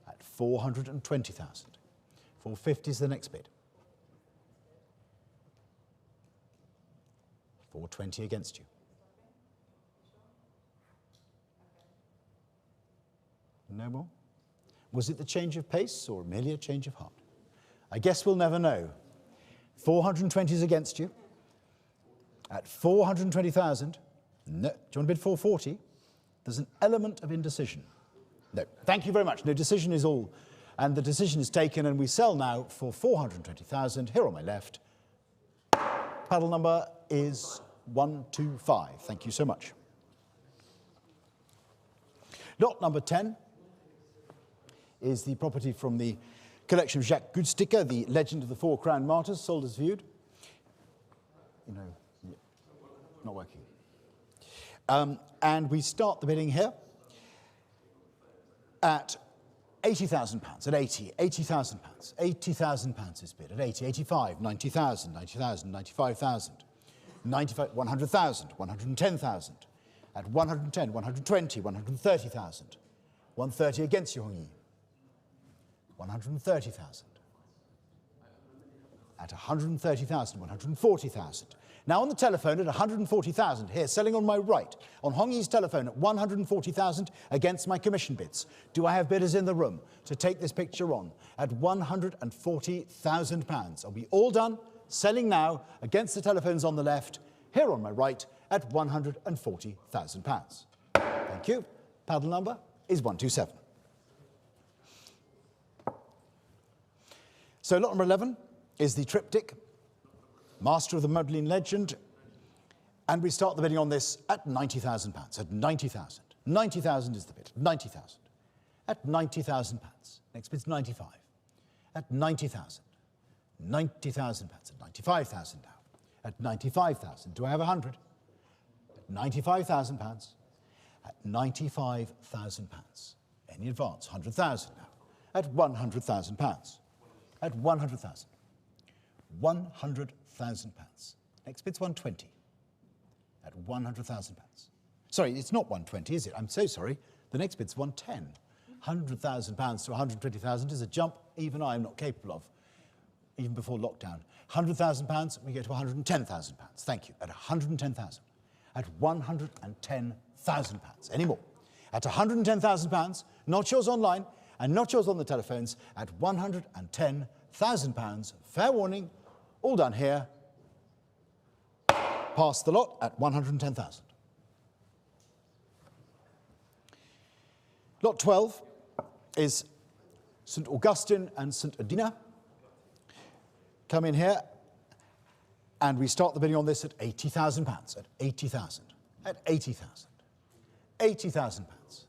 at 420,000. 450 is the next bid. 420 against you. No more? Was it the change of pace or merely a change of heart? I guess we'll never know. 420 is against you. At 420,000, no. Do you want to bid 440? There's an element of indecision. No, thank you very much. No, decision is all. And the decision is taken, and we sell now for 420,000. Here on my left, paddle number is 125. Thank you so much. Lot number 10 is the property from the collection of Jacques Goudsticker, The Legend of the Four Crowned Martyrs, sold as viewed. You know, not working. And we start the bidding here at £80,000, at 80,000 pounds. £80,000 is bid at 80, 85, 90,000, 90,000, 95,000, 95, 100,000, 110,000, at 110, 120, 130,000, 130 against you, Hong Yi. 130,000. At 130,000, 140,000. Now on the telephone at 140,000, here, selling on my right, on Hong Yi's telephone at 140,000 against my commission bids. Do I have bidders in the room to take this picture on at 140,000 pounds? Are we all done? Selling now against the telephones on the left, here on my right, at 140,000 pounds. Thank you. Paddle number is 127. So lot number 11 is the triptych, Master of the Magdalene Legend, And we start the bidding on this at £90,000, at 90,000. 90,000 is the bid, 90,000. At £90,000. Next bid's 95. At 90,000. £90,000, at 95,000 now. At 95,000, do I have 100? At £95,000. At £95,000. Any advance, 100,000 now. At £100,000. At 100,000. £100,000. Next bid's 120. At £100,000. Sorry, it's not 120, is it? I'm so sorry. The next bid's 110. £100,000 to 120,000 is a jump even I am not capable of, even before lockdown. £100,000, we go to £110,000. Thank you. At 110,000. At £110,000. Any more? At £110,000, not yours online and not yours on the telephones, at £110,000. Fair warning, all done here. Pass the lot at 110,000. Lot 12 is St Augustine and St Adina. Come in here, and we start the bidding on this at £80,000. At 80,000. At 80,000. £80,000.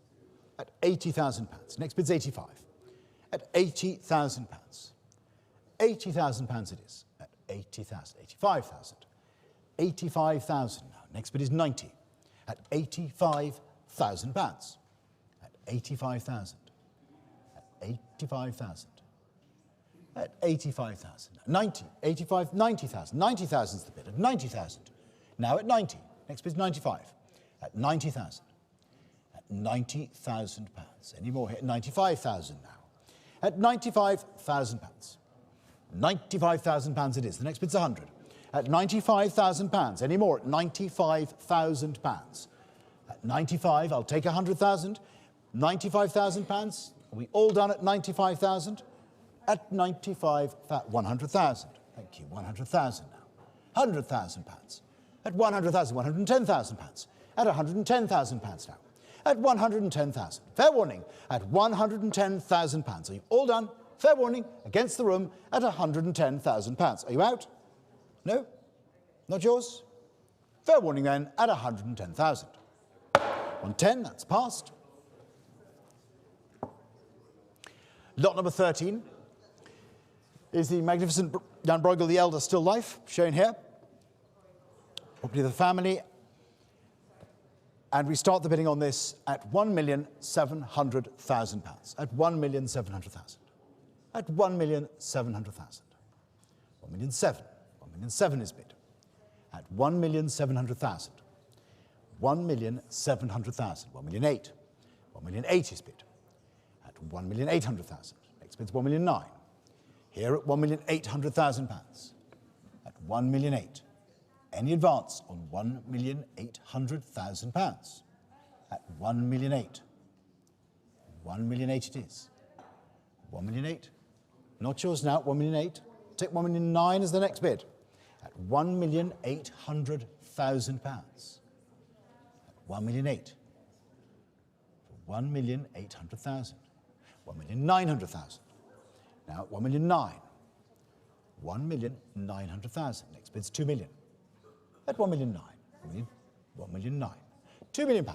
At £80,000. Next bid's 85. At £80,000. £80,000 it is. At 80,000. 85,000. 85,000 now. Next bid is 90. At £85,000. At 85,000. At 85,000. At 85,000. 90. 85, 90,000. 90,000 is the bid. At 90,000. Now at 90. Next bid is 95. At 90,000. At £90,000. Any more here? 95,000 now. At £95,000. £95,000 it is. The next bid's 100. At £95,000. Any more? At £95,000. At 95, I'll take 100,000. £95,000. Are we all done at 95,000? At 95, 100,000. Thank you. 100,000 now. £100,000. At 100,000, £110,000. At £110,000 now. At 110,000. Fair warning. At £110,000. Are you all done? Fair warning. Against the room at £110,000. Are you out? No? Not yours? Fair warning then at 110,000. 110, that's passed. Lot number 13 is the magnificent Jan Brueghel the Elder still life, shown here. Property of the family. And we start the bidding on this at £1,700,000. At £1,700,000. At £1,700,000. 1,007,000. 1,007,000 is bid. At £1,700,000. 1,700,000. 1,008,000. 1,008,000 is bid. At £1,800,000. Next bid's 1,009,000. Here at £1,800,000. At £1,008,000. Any advance on £1,800,000. At £1,008,000. £1,008,000 it is. £1,008,000. Not yours now, £1,008,000. Take £1,009,000 as the next bid. At £1,800,000. £1,008,000. £1,800,000. £1,900,000. Now at £1,009,000. £1,900,000. Next bid's £2 million. At £1,009,000. £1,009,000. £2 million.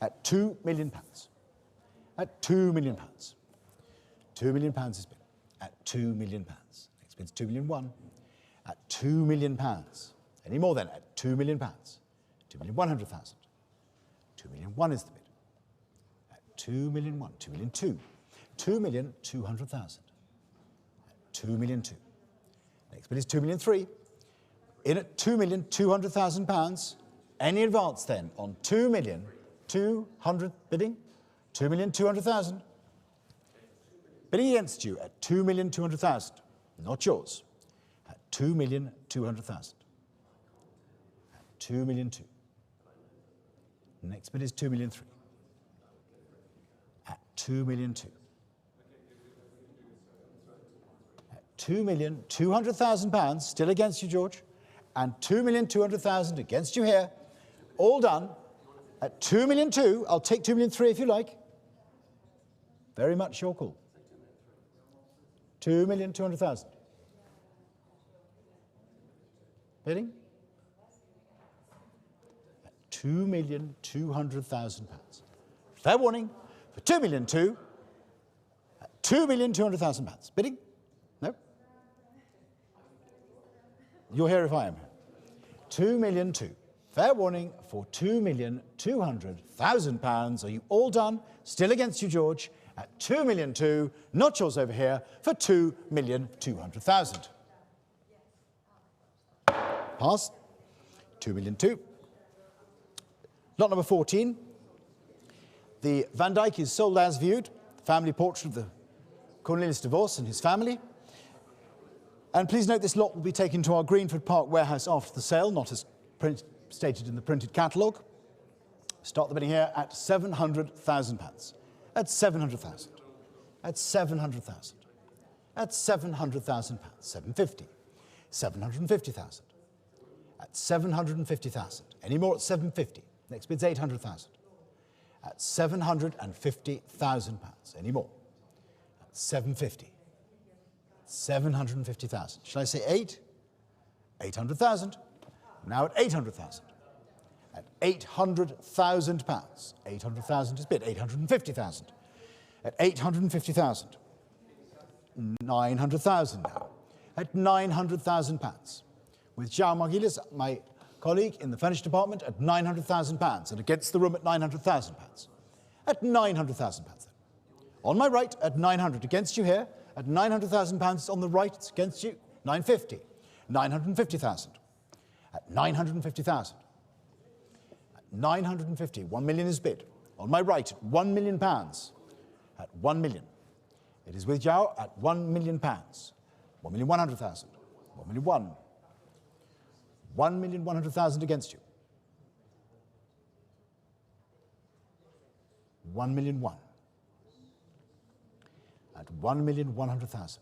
At £2 million. At £2 million. £2 million is bid. At £2 million. Next bid's £2,000,001. At £2 million. Any more then? At £2 million. £2,100,000. £2,000,001 is the bid. At £2,000,001. £2,000,002. £2,200,000. At £2,000,002. Next bid is £2,000,003. In at £2,200,000. Any advance then on £2,200,000 bidding? £2,200,000. Bidding against you at £2,200,000. Not yours. At £2,200,000. At £2,200,000. Next bid is £2,003,000. At £2,200,000. At £2,200,000, still against you, George, and £2,200,000 against you here. All done. At £2,200,000, I'll take £2,003,000 if you like. Very much your call. £2,200,000. Bidding? £2,200,000. Fair warning for 2,200,000 at £2,200,000. Bidding? No? You're here if I am. 2,200,000. Fair warning for £2,200,000. Are you all done? Still against you, George, at 2,200,000. Not yours over here for 2,200,000. Pass. 2,200,000. Lot number 14. The Van Dyck is sold as viewed. Family portrait of the Cornelius de Vos and his family. And please note this lot will be taken to our Greenford Park warehouse after the sale, not as stated in the printed catalogue. Start the bidding here at £700,000. At 700,000. At 700,000. At £700,000. 750. 750,000. At 750,000. Any more at 750? Next bid's 800,000. At £750,000. Any more? At 750. 750,000. Shall I say 8? 800,000. Now at 800,000. At £800,000. 800,000 is bid. 850,000. At 850,000. 900,000 now. At £900,000. With Jan Brueghel, my colleague in the furniture department, at £900,000. And against the room at £900,000. At £900,000 then. On my right at 900. Against you here at £900,000 on the right. It's against you. 950. 950,000. At 950,000. At 950. 1 million is bid. On my right at £1 million. At 1 million. It is with Yao at £1 million. 1,100,000. 1 million 1. 1,100,000 against you. 1 million 1. At 1,100,000.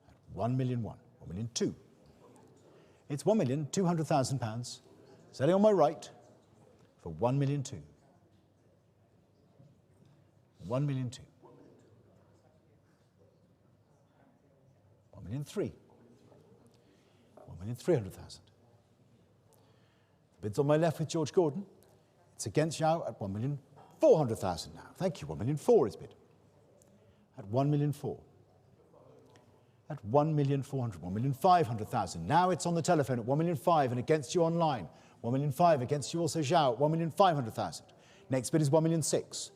At 1 million 1. 1 million 2. It's £1,200,000. Selling on my right for 1 million 2. 1 million 2. 1 million 3. 1,300,000. The bid's on my left with George Gordon. It's against Yao at 1,400,000 now. Thank you. 1 million 4 is bid. At 1 million 4. At 1,400,000. 1,500,000. Now it's on the telephone at 1 million 5 and against you online. 1 million 5 against you also Zhao. 1,500,000. Next bid is 1 million 6.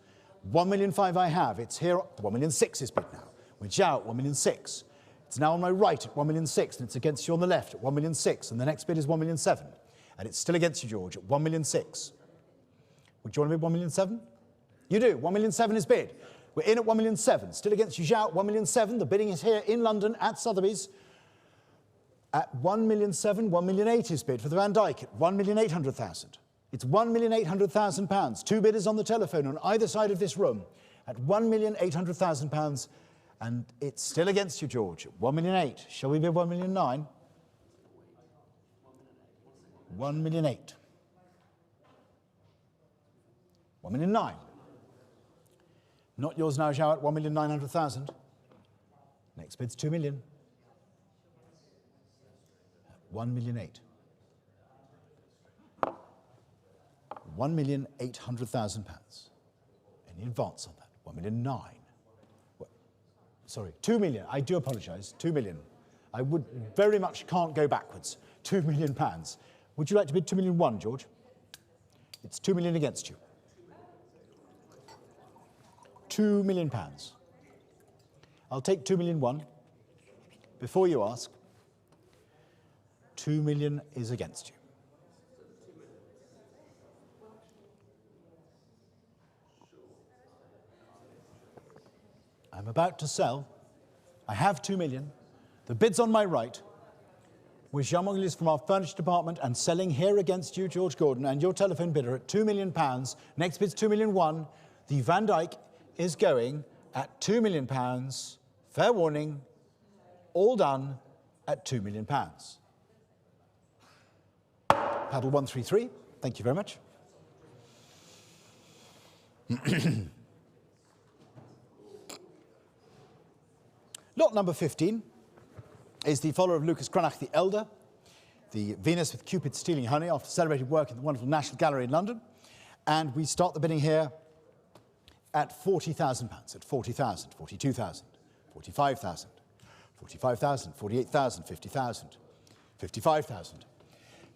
1 million 5 I have. It's here. 1 million 6 is bid now. With Zhao, 1 million 6. It's now on my right at 1 million 6 and it's against you on the left at 1 million 6 and the next bid is 1 million 7 and it's still against you, George, at 1 million 6. Would you want to bid 1 million 7? You do. 1 million 7 is bid. We're in at 1 million 7. Still against you, Zhao, 1 million 7. The bidding is here in London at Sotheby's. At 1 million 7, 1 million 8 is bid for the Van Dyck at 1,800,000. It's £1,800,000. Two bidders on the telephone on either side of this room at £1,800,000. And it's still against you, George, at 1 million 8. Shall we bid 1 million 9? 1 million 8. 1 million 9. Not yours now, Zhao, at 1,900,000. Next bid's 2 million. 1 million 8. £1,800,000. Any advance on that? 1 million 9. Sorry, 2 million. I do apologise. 2 million. I would very much can't go backwards. £2 million. Would you like to bid 2 million 1, George? It's 2 million against you. £2 million. I'll take 2 million 1. Before you ask, 2 million is against you. I'm about to sell. I have 2 million. The bid's on my right. With Jan Brueghel from our furniture department and selling here against you, George Gordon, and your telephone bidder at £2 million. Next bid's 2 million 1. The Van Dyck is going at £2 million. Fair warning. All done at £2 million. Paddle 133. Thank you very much. Lot number 15 is the follower of Lucas Cranach the Elder. the Venus with Cupid Stealing Honey, after celebrated work in the wonderful National Gallery in London. And we start the bidding here at £40,000, at 40,000, 42,000, 45,000, 45,000, 48,000, 50,000, 55,000,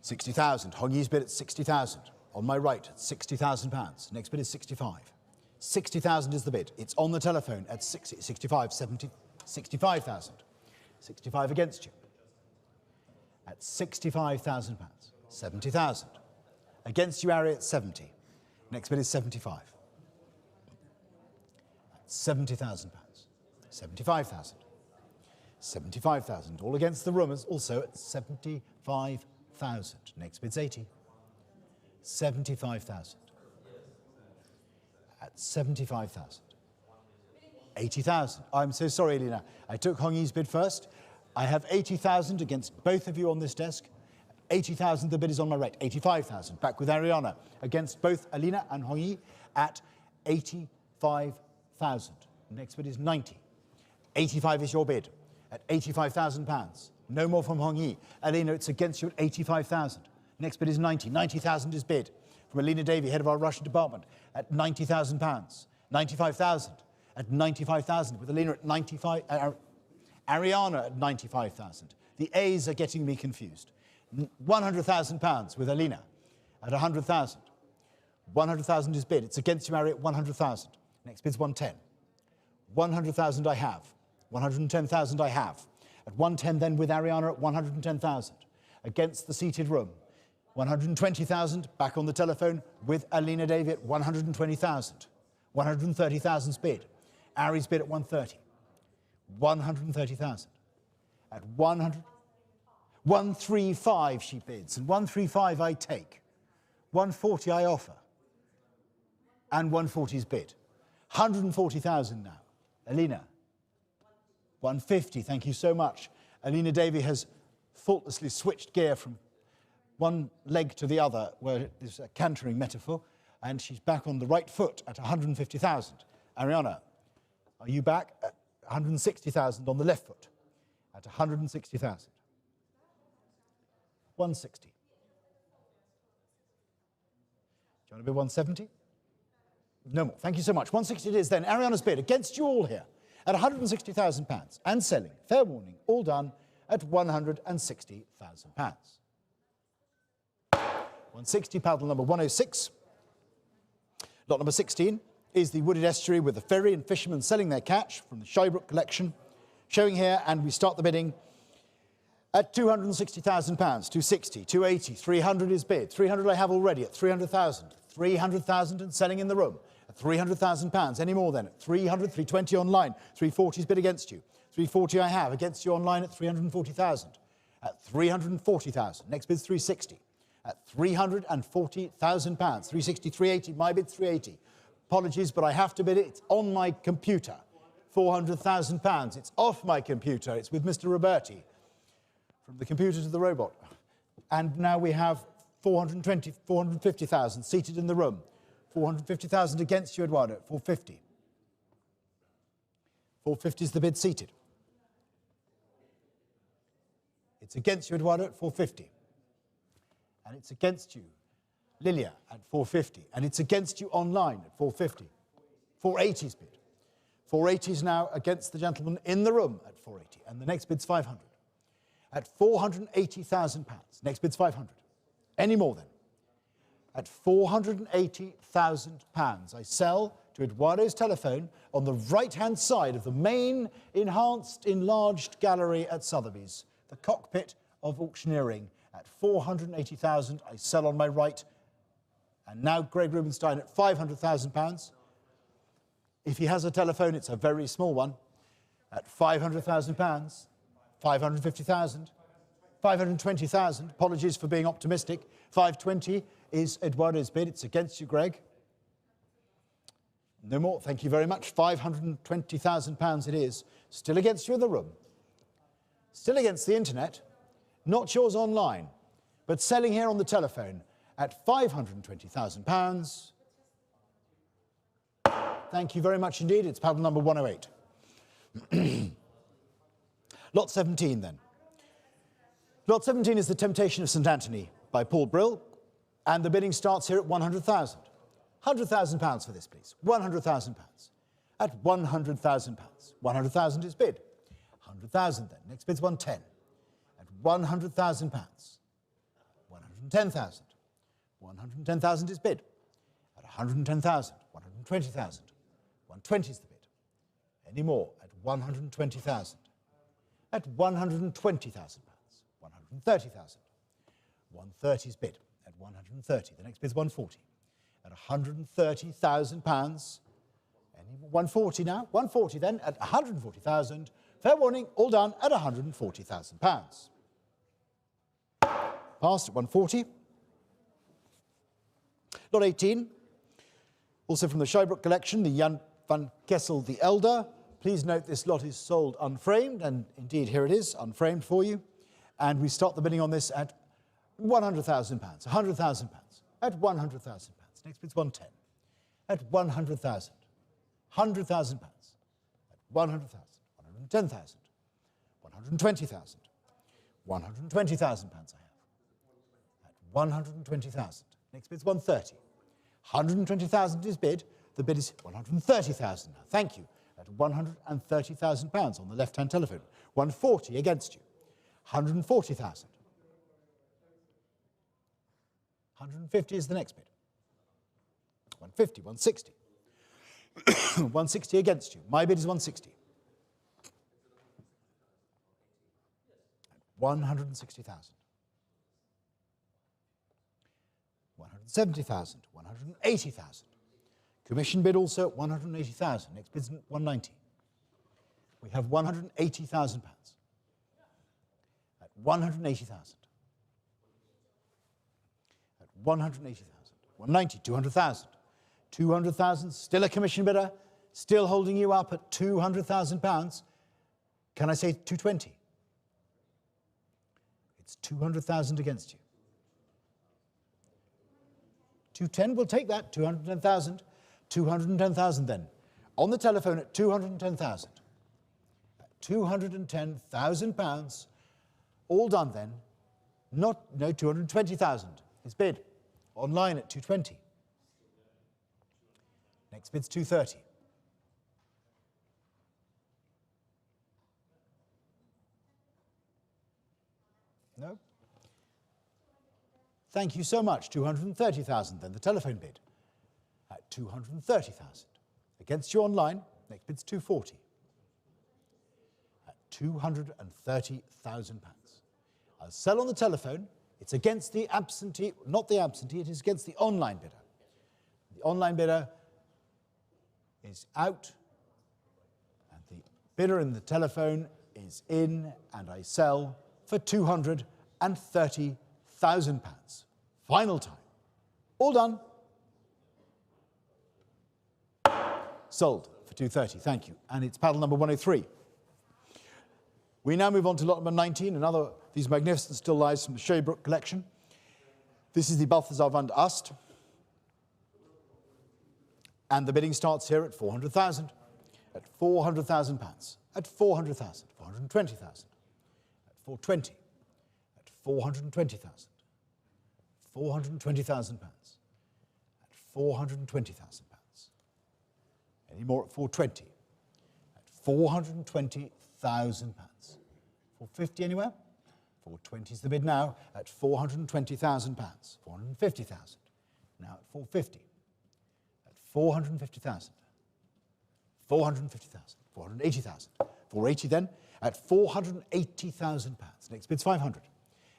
60,000. Hong Yi's bid at 60,000. On my right, at £60,000. Next bid is 65. 60,000 is the bid. It's on the telephone at 60, 65, 70, 65,000. 65 against you. At £65,000. 70,000. Against you, Ari, at 70. Next bid is 75. At £70,000. 75,000. 75,000. All against the rumours, also at 75,000. Next bid's 80. 75,000. At 75,000. 80,000. I'm so sorry, Elena. I took Hong Yi's bid first. I have 80,000 against both of you on this desk. 80,000, the bid is on my right. 85,000. Back with Ariana against both Alina and Hong Yi at 85,000. Next bid is 90. 85 is your bid at £85,000. No more from Hong Yi. Alina, it's against you at 85,000. Next bid is 90. 90,000 is bid from Alina Davey, head of our Russian department, at £90,000. 95,000 at 95,000 with Alina at 95. Ariana at 95,000. The A's are getting me confused. £100,000 with Alina at 100,000. 100,000 is bid. It's against you, Ari, at 100,000. Next bid's 110. 100,000 I have. 110,000 I have. At 110 then with Ariana at 110,000. Against the seated room. 120,000 back on the telephone with Alina Davey at 120,000. 130,000's bid. Ari's bid at 130. 130,000. At 135 she bids, and 135 I take. 140 I offer. And 140's bid. 140,000 now. Alina. 150, thank you so much. Alina Davey has faultlessly switched gear from one leg to the other, where there's a cantering metaphor, and she's back on the right foot at 150,000. Ariana, are you back at 160,000 on the left foot? At 160,000. 160. Do you want to bid 170? No more. Thank you so much. 160 it is then. Ariana's bid against you all here at £160,000 and selling, fair warning, all done at £160,000. 160, paddle number 106. Lot number 16 is the wooded estuary with the ferry and fishermen selling their catch from the Shybrook collection, showing here, and we start the bidding at £260,000, 260, 280, 300 is bid. 300 I have already at 300,000. 300,000 and selling in the room at £300,000. Any more then? At 300, 320 online. 340 is bid against you. 340 I have against you online at 340,000. At 340,000. Next bid's 360. At £340,000. 360, 380. My bid 380. Apologies, but I have to bid it. It's on my computer. £400,000. It's off my computer. It's with Mr. Roberti. From the computer to the robot. And now we have 450,000 seated in the room. 450,000 against you, Eduardo, at 450. 450 is the bid seated. It's against you, Eduardo, at 450. And it's against you, Lilia, at 450. And it's against you online at 450. 480's bid. 480's now against the gentleman in the room at 480. And the next bid's 500. At £480,000. Next bid's 500. Any more then? At £480,000, I sell to Eduardo's telephone on the right-hand side of the main enhanced, enlarged gallery at Sotheby's, the cockpit of auctioneering. At £480,000, I sell on my right. And now Greg Rubenstein at £500,000. If he has a telephone, it's a very small one. At £500,000. 550,000, 520,000. Apologies for being optimistic. 520 is Eduardo's bid. It's against you, Greg. No more. Thank you very much. £520,000 it is. Still against you in the room. Still against the internet. Not yours online, but selling here on the telephone at £520,000. Thank you very much indeed. It's paddle number 108. Lot 17 then. Lot 17 is The Temptation of St. Anthony by Paul Brill, and the bidding starts here at 100,000. £100,000 for this, please. £100,000. At £100,000. 100,000 is bid. 100,000 then. Next bid's 110. At £100,000. 110,000. 110,000 is bid. At 110,000. 120,000. 120 is the bid. Any more? At 120,000. At 120,000 pounds. 130,000. 130 is bid. At 130. The next bid's 140. At 130,000 pounds. Any 140 now? 140 then at 140,000. Fair warning, all done at 140,000 pounds. Passed at 140. Lot 18, also from the Solberg collection, the Jan Brueghel the Elder. Please note this lot is sold unframed, and indeed here it is, unframed for you. And we start the bidding on this at £100,000, £100,000, at £100,000. Next bid's 110, at £100,000, £100,000, at £100,000, £110,000, £120,000, £120,000 I have, at £120,000. Next bid's 130, £120,000 is bid. The bid is £130,000 now. Thank you. At £130,000 on the left-hand telephone. 140 against you. 140,000. 150 is the next bid. 150, 160. 160 against you. My bid is 160. 160,000. 170,000, 180,000. Commission bid also at 180,000. Next bid's 190. We have 180,000 pounds. At 180,000. At 180,000. 190, 200,000. 200,000, still a commission bidder, still holding you up at 200,000 pounds. Can I say 220? It's 200,000 against you. 210, we'll take that, 210,000. 210,000 then. On the telephone at 210,000. At 210,000 pounds, all done then. No, 220,000 is bid. Online at 220. Next bid's 230. No? Thank you so much. 230,000 then, the telephone bid. At 230,000. Against you online, next bid's 240. At 230,000 pounds. I'll sell on the telephone. It's against the absentee, not the absentee, it is against the online bidder. The online bidder is out, and the bidder in the telephone is in, and I sell for £230,000. Final time. All done. Sold for 230, thank you. And it's paddle number 103. We now move on to lot number 19, another of these magnificent still lives from the Solberg collection. This is the Balthasar van der Ast. And the bidding starts here at 400,000, at £400,000, at 400,000, 420,000, at 420, at 420,000, 420,000 pounds, at 420,000 pounds. Any more at 420, at 420,000 pounds. 450 anywhere? 420 is the bid now at 420,000 pounds. 450,000. Now at 450. 450,000, 450,000, 480,000, 480 then, at 480,000 pounds. Next bid's 500.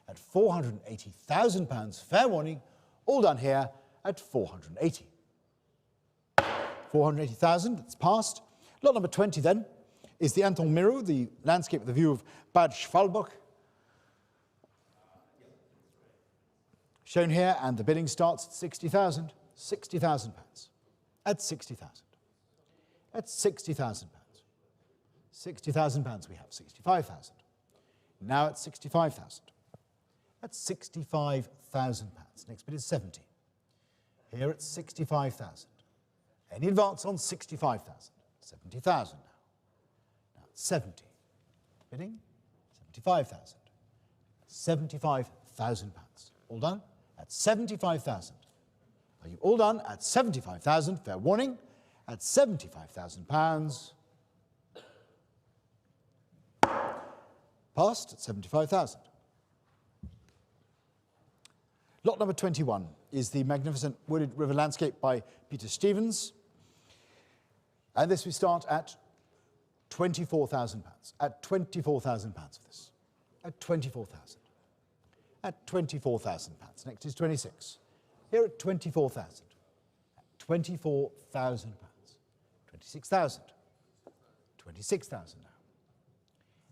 At 480,000 pounds, fair warning, all done here at 480. 480,000, it's passed. Lot number 20 then is the Anton Miro, the landscape with the view of Bad Schwalbach. Shown here, and the bidding starts at 60,000, 60,000 pounds. At 60,000. At 60,000 pounds. 60,000 pounds we have, 65,000. Now at 65,000. At 65,000 pounds. Next bid is 70. Here at 65,000. Any advance on 65,000? 70,000 now. Now at 70. Bidding? 75,000. £75,000. All done? At 75,000. Are you all done? At 75,000. Fair warning. At £75,000. Passed at 75,000. Lot number 21 is the magnificent wooded river landscape by Peter Stevens. And this we start at £24,000. At £24,000 for this. At 24,000. At £24,000. Next is 26. Here at 24,000. At £24,000. 26,000. 26,000 now.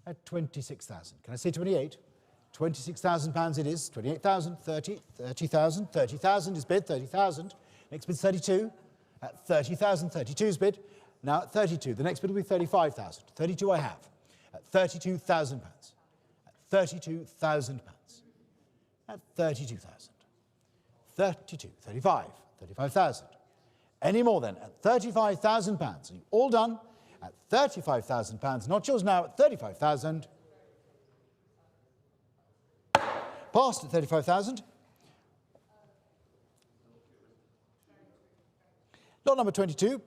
At 26,000. Can I say 28? £26,000 it is. 28,000, 30, 30,000, 30,000 is bid, 30,000. Next bid 32. At 30,000, 32 is bid. Now at 32, the next bid will be 35,000. 32 I have. At £32,000. At £32,000. At 32,000. 32, 35, 35,000. Any more then? At £35,000. Are you all done? At £35,000. Not yours now. At 35,000. Passed at 35,000. Lot number 22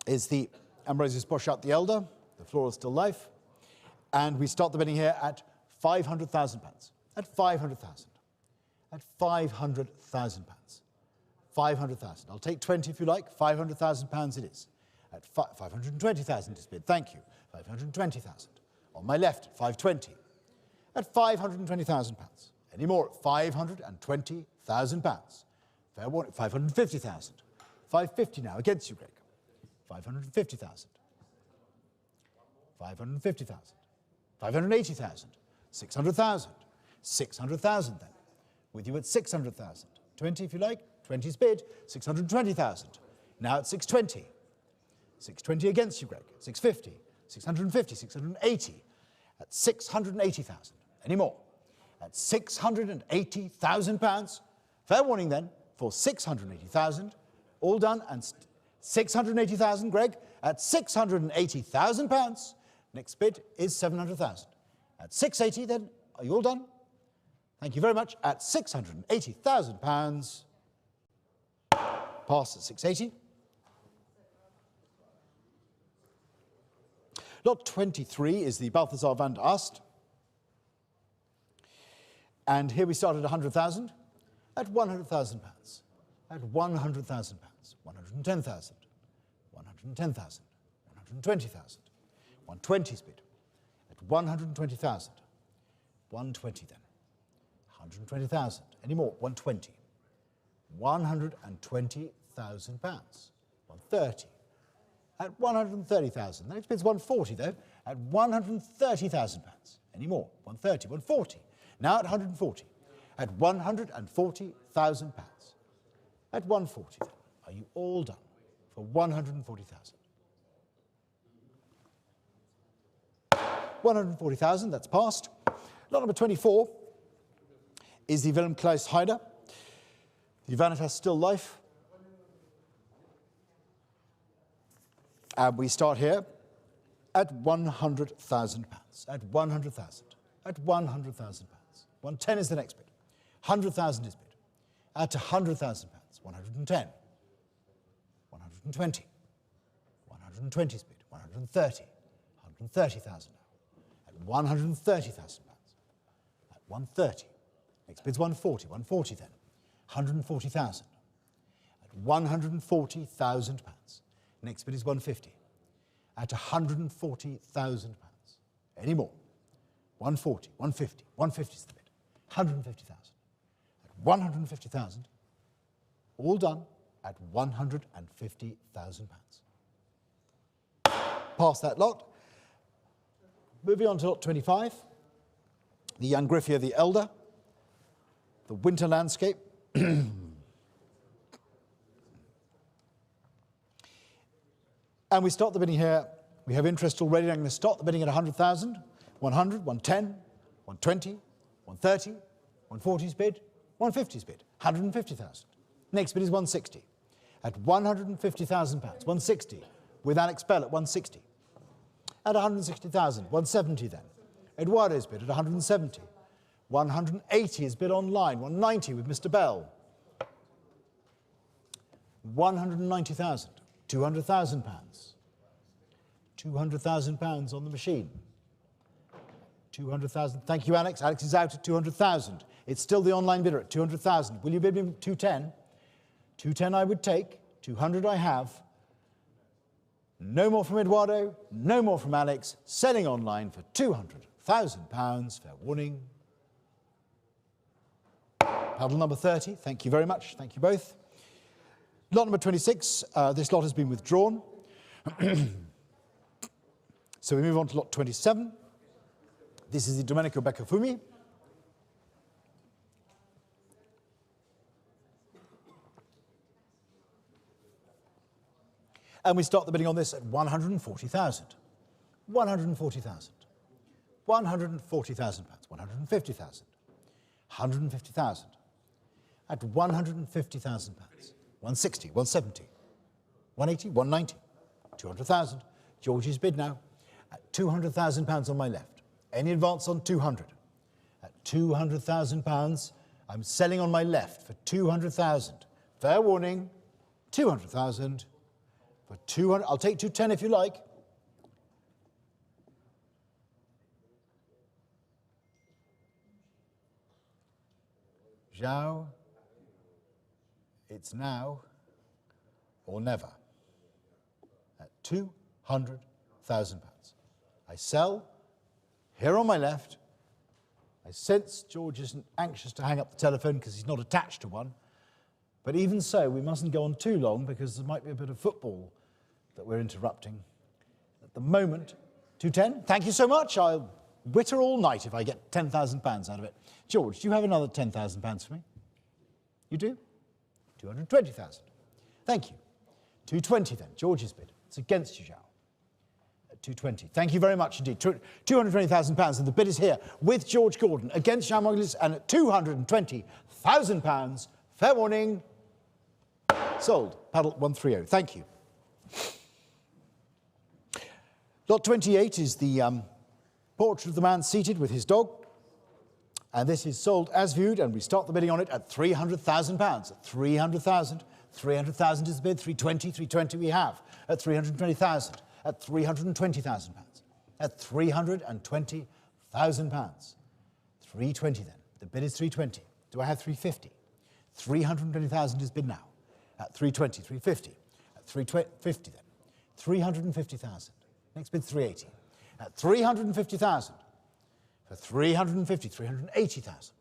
is the Ambrosius Bosschaert the Elder, the floral still life. And we start the bidding here at £500,000. At 500,000. At £500,000. 500,000. I'll take 20 if you like. £500,000 it is. At 520,000 is bid. Thank you. 520,000. On my left, 520. At £520,000. Any more at £520,000. Fair warning, 550,000. 550 now, against you, Greg. 550,000. 550,000. 580,000. 600,000. 600,000 then. With you at 600,000. 20 if you like. 20's bid. 620,000. Now at 620. 620 against you, Greg. 650. 650, 680, at 680,000. Any more? At £680,000. Fair warning then for 680,000. All done and 680,000, Greg, at £680,000. Next bid is 700,000. At 680 then, are you all done? Thank you very much. At £680,000. Pass at 680. Lot 23 is the Balthasar van der Ast. And here we start at 100,000, at £100,000, at £100,000, 110,000, 110,000, 120,000, 120's bid, at 120,000, 120 then, 120,000, any more, 120, £120,000, 130, at 130,000. The next bid's 140 though, at £130,000. Any more? 130, 140. Now at 140. At £140,000. At 140 then. Are you all done for 140,000? 140,000, that's passed. Lot number 24 is the Willem Kleist Heider, the Vanitas Still Life. And we start here at £100,000. At 100,000. At £100,000. 110 is the next bid. 100,000 is bid. At £100,000. 110. 120. 120 is bid. 130. 130,000 now. At £130,000. At 130. Next bid's 140. 140 then. 140,000. At £140,000. Next bid is 150. At £140,000. Any more? 140, 150, 150 is the bid. 150,000. At 150,000. All done at £150,000. Pass that lot. Moving on to lot 25. The Jan Brueghel the Elder. The winter landscape. And we start the bidding here. We have interest already. I'm going to start the bidding at 100,000, 100, 110, 120, 130, 140's bid, 150's bid, 150,000. Next bid is 160. At £150,000, 160, with Alex Bell at 160. at 160,000. 170 then. Eduardo's bid at 170. 180 is bid online. 190 with Mr. Bell. 190,000. 200,000 pounds. 200,000 pounds on the machine. 200,000. Thank you, Alex. Alex is out at 200,000. It's still the online bidder at 200,000. Will you bid me 210? 210 I would take. 200 I have. No more from Eduardo. No more from Alex. Selling online for 200,000 pounds. Fair warning. Paddle number 30. Thank you very much. Thank you both. Lot number 26. This lot has been withdrawn. So we move on to lot 27. This is the Domenico Beccafumi. And we start the bidding on this at 140,000. 140,000. 140,000 pounds. 150,000. 150,000. At 150,000 pounds. 160, 170, 180, 190, 200,000. George's bid now at 200,000 pounds on my left. Any advance on 200? At 200,000 pounds, I'm selling on my left for 200,000. Fair warning, 200,000 for 200. I'll take 210 if you like. Zhao, it's now or never at 200,000 pounds. I sell here on my left. I sense George isn't anxious to hang up the telephone because he's not attached to one. But even so, we mustn't go on too long because there might be a bit of football that we're interrupting. At the moment, 210. Thank you so much. I'll witter all night if I get 10,000 pounds out of it. George, do you have another 10,000 pounds for me? You do? 220,000. Thank you. 220 then. George's bid. It's against you, Zhao. At 220. Thank you very much indeed. 220,000 pounds, and the bid is here with George Gordon against Jan and at 220,000 pounds. Fair warning. Sold. Paddle 130. Thank you. Lot 28 is the portrait of the man seated with his dog. And this is sold as viewed, and we start the bidding on it at 300,000 pounds. At 300,000. 300,000 is the bid. 320. 320 we have. At 320,000. At 320,000 pounds. At 320,000 pounds. 320 then. The bid is 320. Do I have 350? 320,000 is bid now. At 320, 350. At 350 then. 350,000. Next bid 380. At 350,000. For 350, 380,000.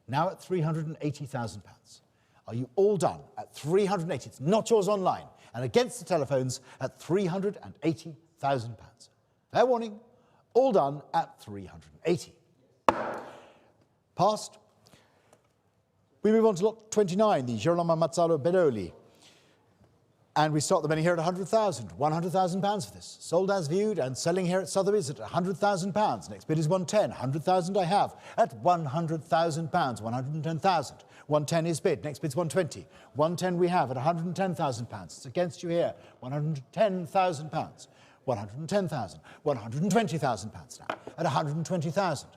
Now at 380,000 pounds. Are you all done at 380? It's not yours online. And against the telephones at 380,000 pounds. Fair warning, all done at 380. Passed. We move on to lot 29, the Girolamo Mazzaro Bedoli. And we start the bidding here at 100,000. 100,000 pounds for this. Sold as viewed and selling here at Sotheby's at 100,000 pounds. Next bid is 110. 100,000 I have at 100,000 pounds. 110,000. 110 is bid. Next bid's 120. 110 we have at 110,000 pounds. It's against you here. 110,000 pounds. 110,000. 120,000 pounds now at 120,000.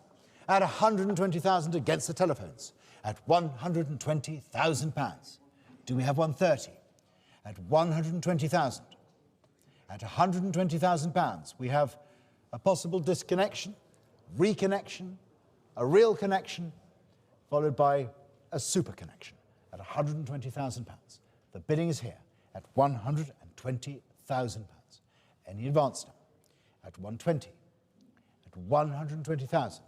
At 120,000 against the telephones at 120,000 pounds. Do we have 130? At 120,000, at 120,000 pounds, we have a possible disconnection, reconnection, a real connection, followed by a super connection at 120,000 pounds. The bidding is here at 120,000 pounds. Any advance now? At 120, at 120,000,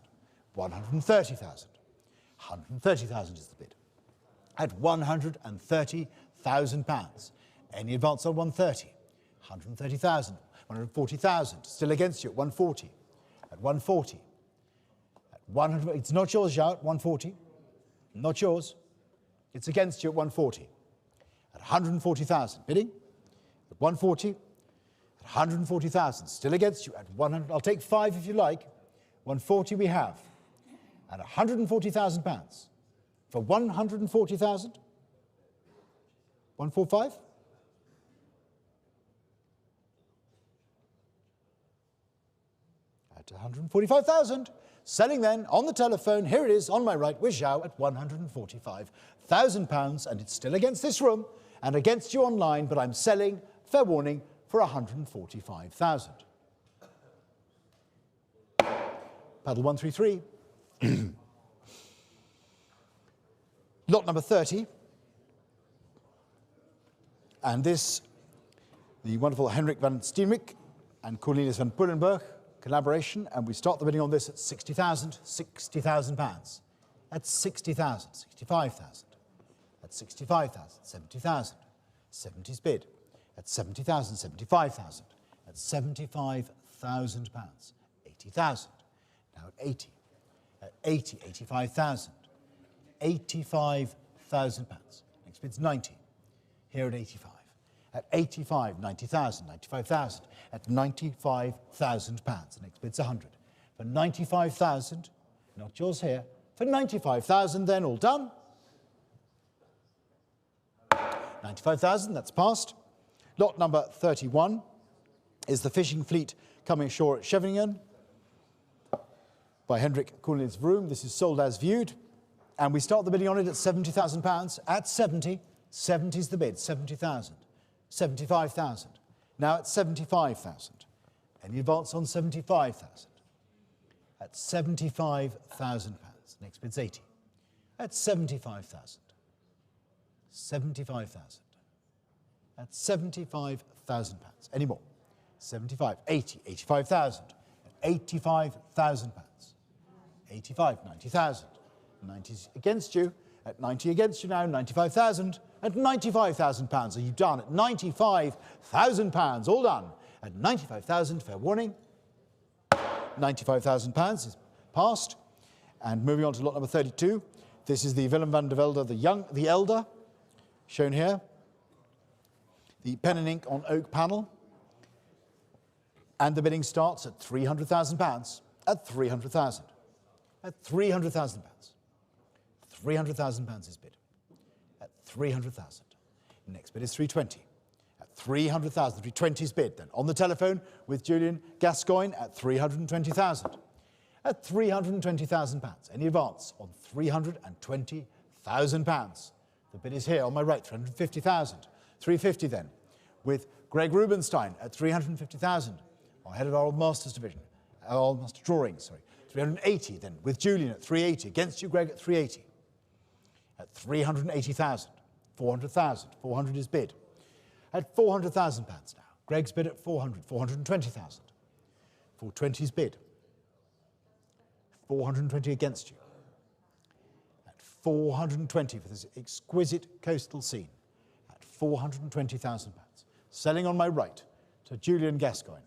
130,000, 130,000 is the bid. At 130,000 pounds. Any advance on 130, 130,000, 140,000, still against you at 140, at 140, at 100, it's not yours, Zhao, at 140, not yours, it's against you at 140, at 140,000, bidding, at 140, at 140,000, still against you at 100, I'll take 5 if you like, 140 we have, at 140,000 pounds, for 140,000, 145? at 145,000. Selling then on the telephone, here it is on my right with Zhao at £145,000, and it's still against this room and against you online, but I'm selling, fair warning, for 145,000. Paddle 133. Lot number 30. And this, the wonderful Henrik van Steenwyck and Cornelius van Pullenberg collaboration, and we start the bidding on this at 60,000, £60,000. At 60,000, 65,000. At 65,000, 70,000. 70's bid. At 70,000, 75,000. At £75,000. 80,000. Now at 80. At 80, 85,000. £85,000. Next bid's 90. Here at 85. At 85, 90,000, 95,000. At £95,000. The next bid's 100. For 95,000, not yours here. For 95,000 then, all done. 95,000, that's passed. Lot number 31 is the fishing fleet coming ashore at Scheveningen by Hendrik Cornelius Vroom. This is sold as viewed. And we start the bidding on it at £70,000. At 70, 70's the bid, 70,000. 75,000. Now at 75,000. Any advance on 75,000? At £75,000. Next bid's 80. At 75,000. 75,000. At £75,000. Any more? 75, 80, 85,000. At £85,000. 85, 90,000. 90's against you. At 90 against you now, 95,000. At £95,000. Are you done? At £95,000. All done. At 95,000, fair warning. £95,000 is passed. And moving on to lot number 32. This is the Willem van der Velde the Elder, shown here. The pen and ink on oak panel. And the bidding starts at £300,000. At 300,000. At £300,000. £300,000 is bid. At 300,000. Next bid is 320. At 300,000, 320's bid. Then on the telephone with Julian Gascoigne at 320,000. At £320,000. Any advance on £320,000. The bid is here on my right, 350,000. 350 then, with Greg Rubenstein at 350,000, head of our Old Masters division, our Old Master Drawings, sorry. 380 then, with Julian at 380, against you, Greg, at 380. At 380,000, 400,000, 400 is bid. At £400,000 now, Greg's bid at 400, 420,000. 420's bid. 420 against you. At 420 for this exquisite coastal scene. At £420,000. Selling on my right to Julian Gascoigne,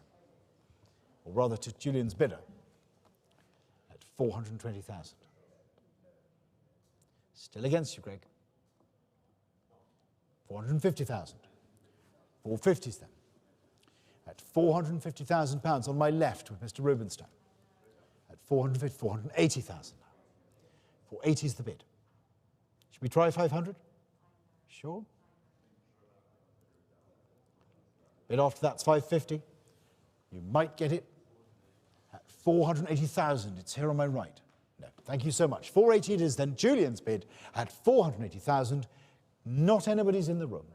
or rather to Julian's bidder, at 420,000. Still against you, Greg. 450,000. 450's then. At £450,000 on my left with Mr. Rubenstein. At 450, 480,000 now. 480's the bid. Should we try 500? Sure. Bid after that's 550. You might get it at 480,000. It's here on my right. No, thank you so much. 480 it is then. Julian's bid at 480,000. Not anybody's in the room,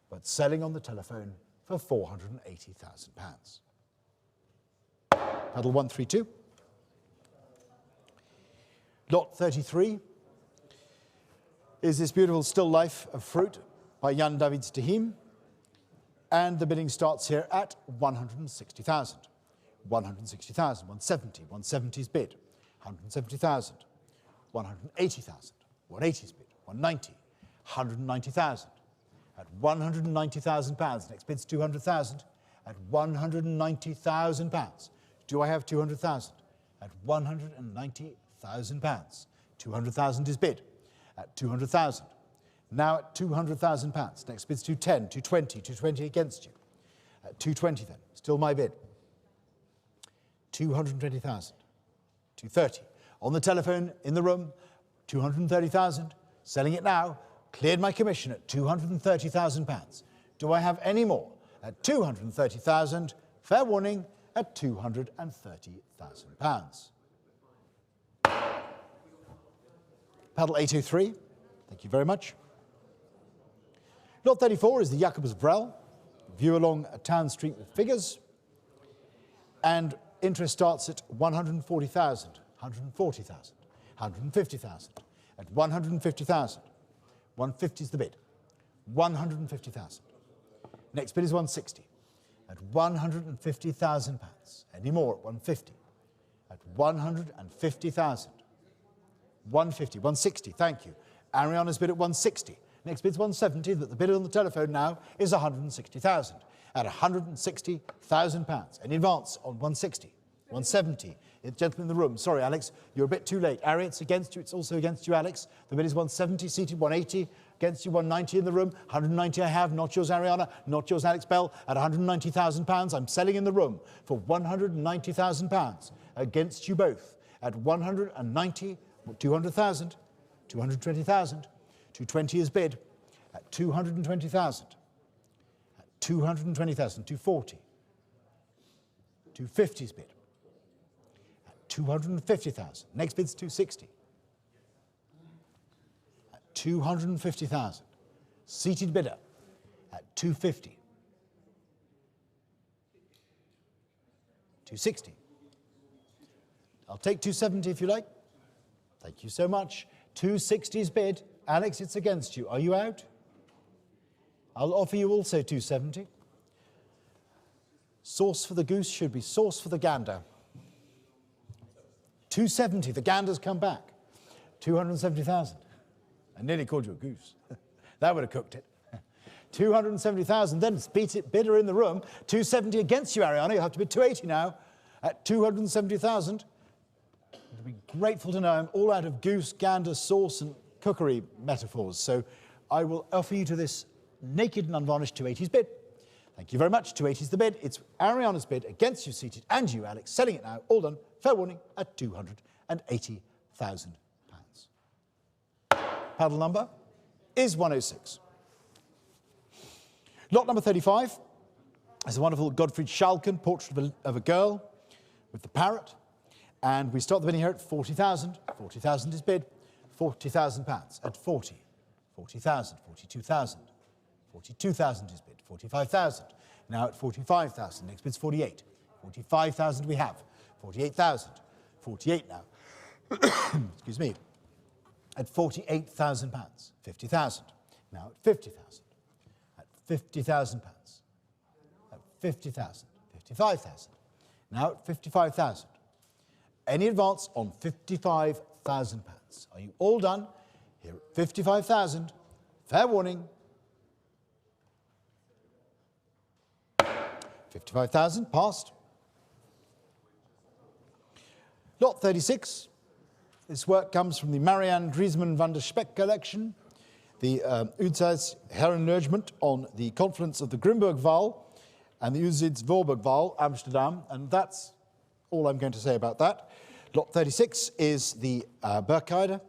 but selling on the telephone for £480,000. Paddle 132. Lot 33 is this beautiful still life of fruit by Jan Davids de Heem. And the bidding starts here at 160,000. 160,000, 170, 170's bid. 170,000, 180,000, 180's bid. 190, 190,000. At £190,000. Next bid's 200,000. At £190,000. Do I have 200,000? At £190,000. 200,000 is bid. At 200,000. Now at £200,000. Next bid's 210, 220, 220 against you. At 220 then, still my bid. 220,000. 230. On the telephone, in the room, 230,000. Selling it now. Cleared my commission at £230,000. Do I have any more? At 230,000, fair warning, at £230,000. Paddle 803, thank you very much. Lot 34 is the Jacobus Brel, view along a town street with figures, and interest starts at 140,000, 140,000, 150,000, at 150,000. 150 is the bid. 150,000. Next bid is 160 at 150,000 pounds. Any more at 150 at 150,000. 150, 160, thank you. Ariana's bid at 160. Next bid's 170, but the bid on the telephone now is 160,000. At 160,000 pounds. Any advance on 160, 170. The gentleman in the room, sorry Alex, you're a bit too late. Ari, it's against you, it's also against you, Alex. The bid is 170, seated 180, against you 190 in the room. 190 I have, not yours Ariana, not yours Alex Bell. At 190,000 pounds, I'm selling in the room for 190,000 pounds. Against you both. At 190, 200,000, 220,000. 220 is bid. At 220,000. At 220,000, 240. 250 is bid. 250,000. Next bid's 260. At 250,000. Seated bidder at 250. 260. I'll take 270 if you like. Thank you so much. 260's bid. Alex, it's against you. Are you out? I'll offer you also 270. Sauce for the goose should be sauce for the gander. 270, the gander's come back. 270,000. I nearly called you a goose. That would have cooked it. 270,000, then bidder in the room. 270 against you, Ariana. You have to bid 280 now. At 270,000. You'll be grateful to know I'm all out of goose, gander, sauce and cookery metaphors. So I will offer you to this naked and unvarnished 280's bid. Thank you very much. 280's the bid. It's Ariana's bid against you seated and you, Alex, selling it now. All done. Fair warning at £280,000. Paddle number is 106. Lot number 35 is a wonderful Gottfried Schalken portrait of a girl with the parrot. And we start the bidding here at 40,000. 40,000 is bid. £40,000 at 40. 40,000, 42,000. 42,000 is bid. 45,000. Now at 45,000. Next bid's 48. 45,000 we have. 48,000. 48 now. Excuse me. At £48,000. 50,000. Now at 50,000. At £50,000. At 50,000. 55,000. Now at 55,000. Any advance on £55,000. Are you all done? Here at 55,000. Fair warning. 55,000 passed. Lot 36. This work comes from the Marianne Driesman van der Speck collection. The Udzijds Herinnergement on the confluence of the Grimbergval and the Udzijds Voorburgval, Amsterdam. And that's all I'm going to say about that. Lot 36 is the Burkheide,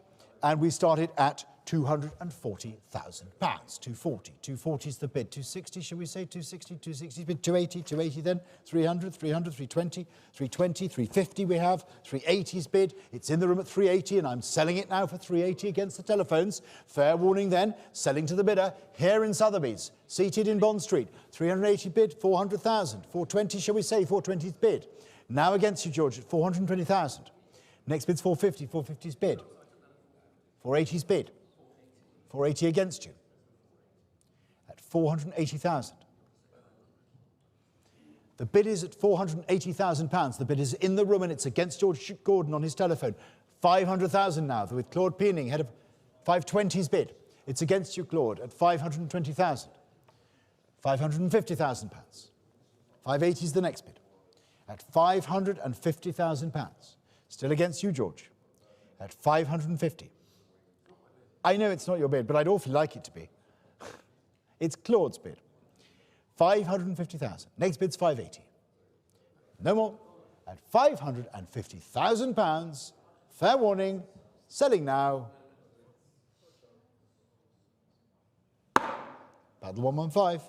and we started at £240,000. 240. 240 is the bid. 260, should we say 260? 260 bid. 280, 280 then. 300, 300, 320, 320, 350 we have. 380's bid. It's in the room at 380, and I'm selling it now for 380 against the telephones. Fair warning then, selling to the bidder here in Sotheby's, seated in Bond Street. 380 bid, 400,000. 420, shall we say, 420's bid. Now against you, George, at 420,000. Next bid's 450, 450's bid. 480's bid. 480 against you. At 480,000. The bid is at £480,000. The bid is in the room and it's against George Gordon on his telephone. 500,000 now, with Claude Peening, head of 520's bid. It's against you, Claude, at 520,000. £550,000. 580's the next bid. At £550,000. Still against you, George. At 550. I know it's not your bid, but I'd awfully like it to be. It's Claude's bid. 550,000. Next bid's 580. No more. At £550,000. Fair warning. Selling now. Paddle 115.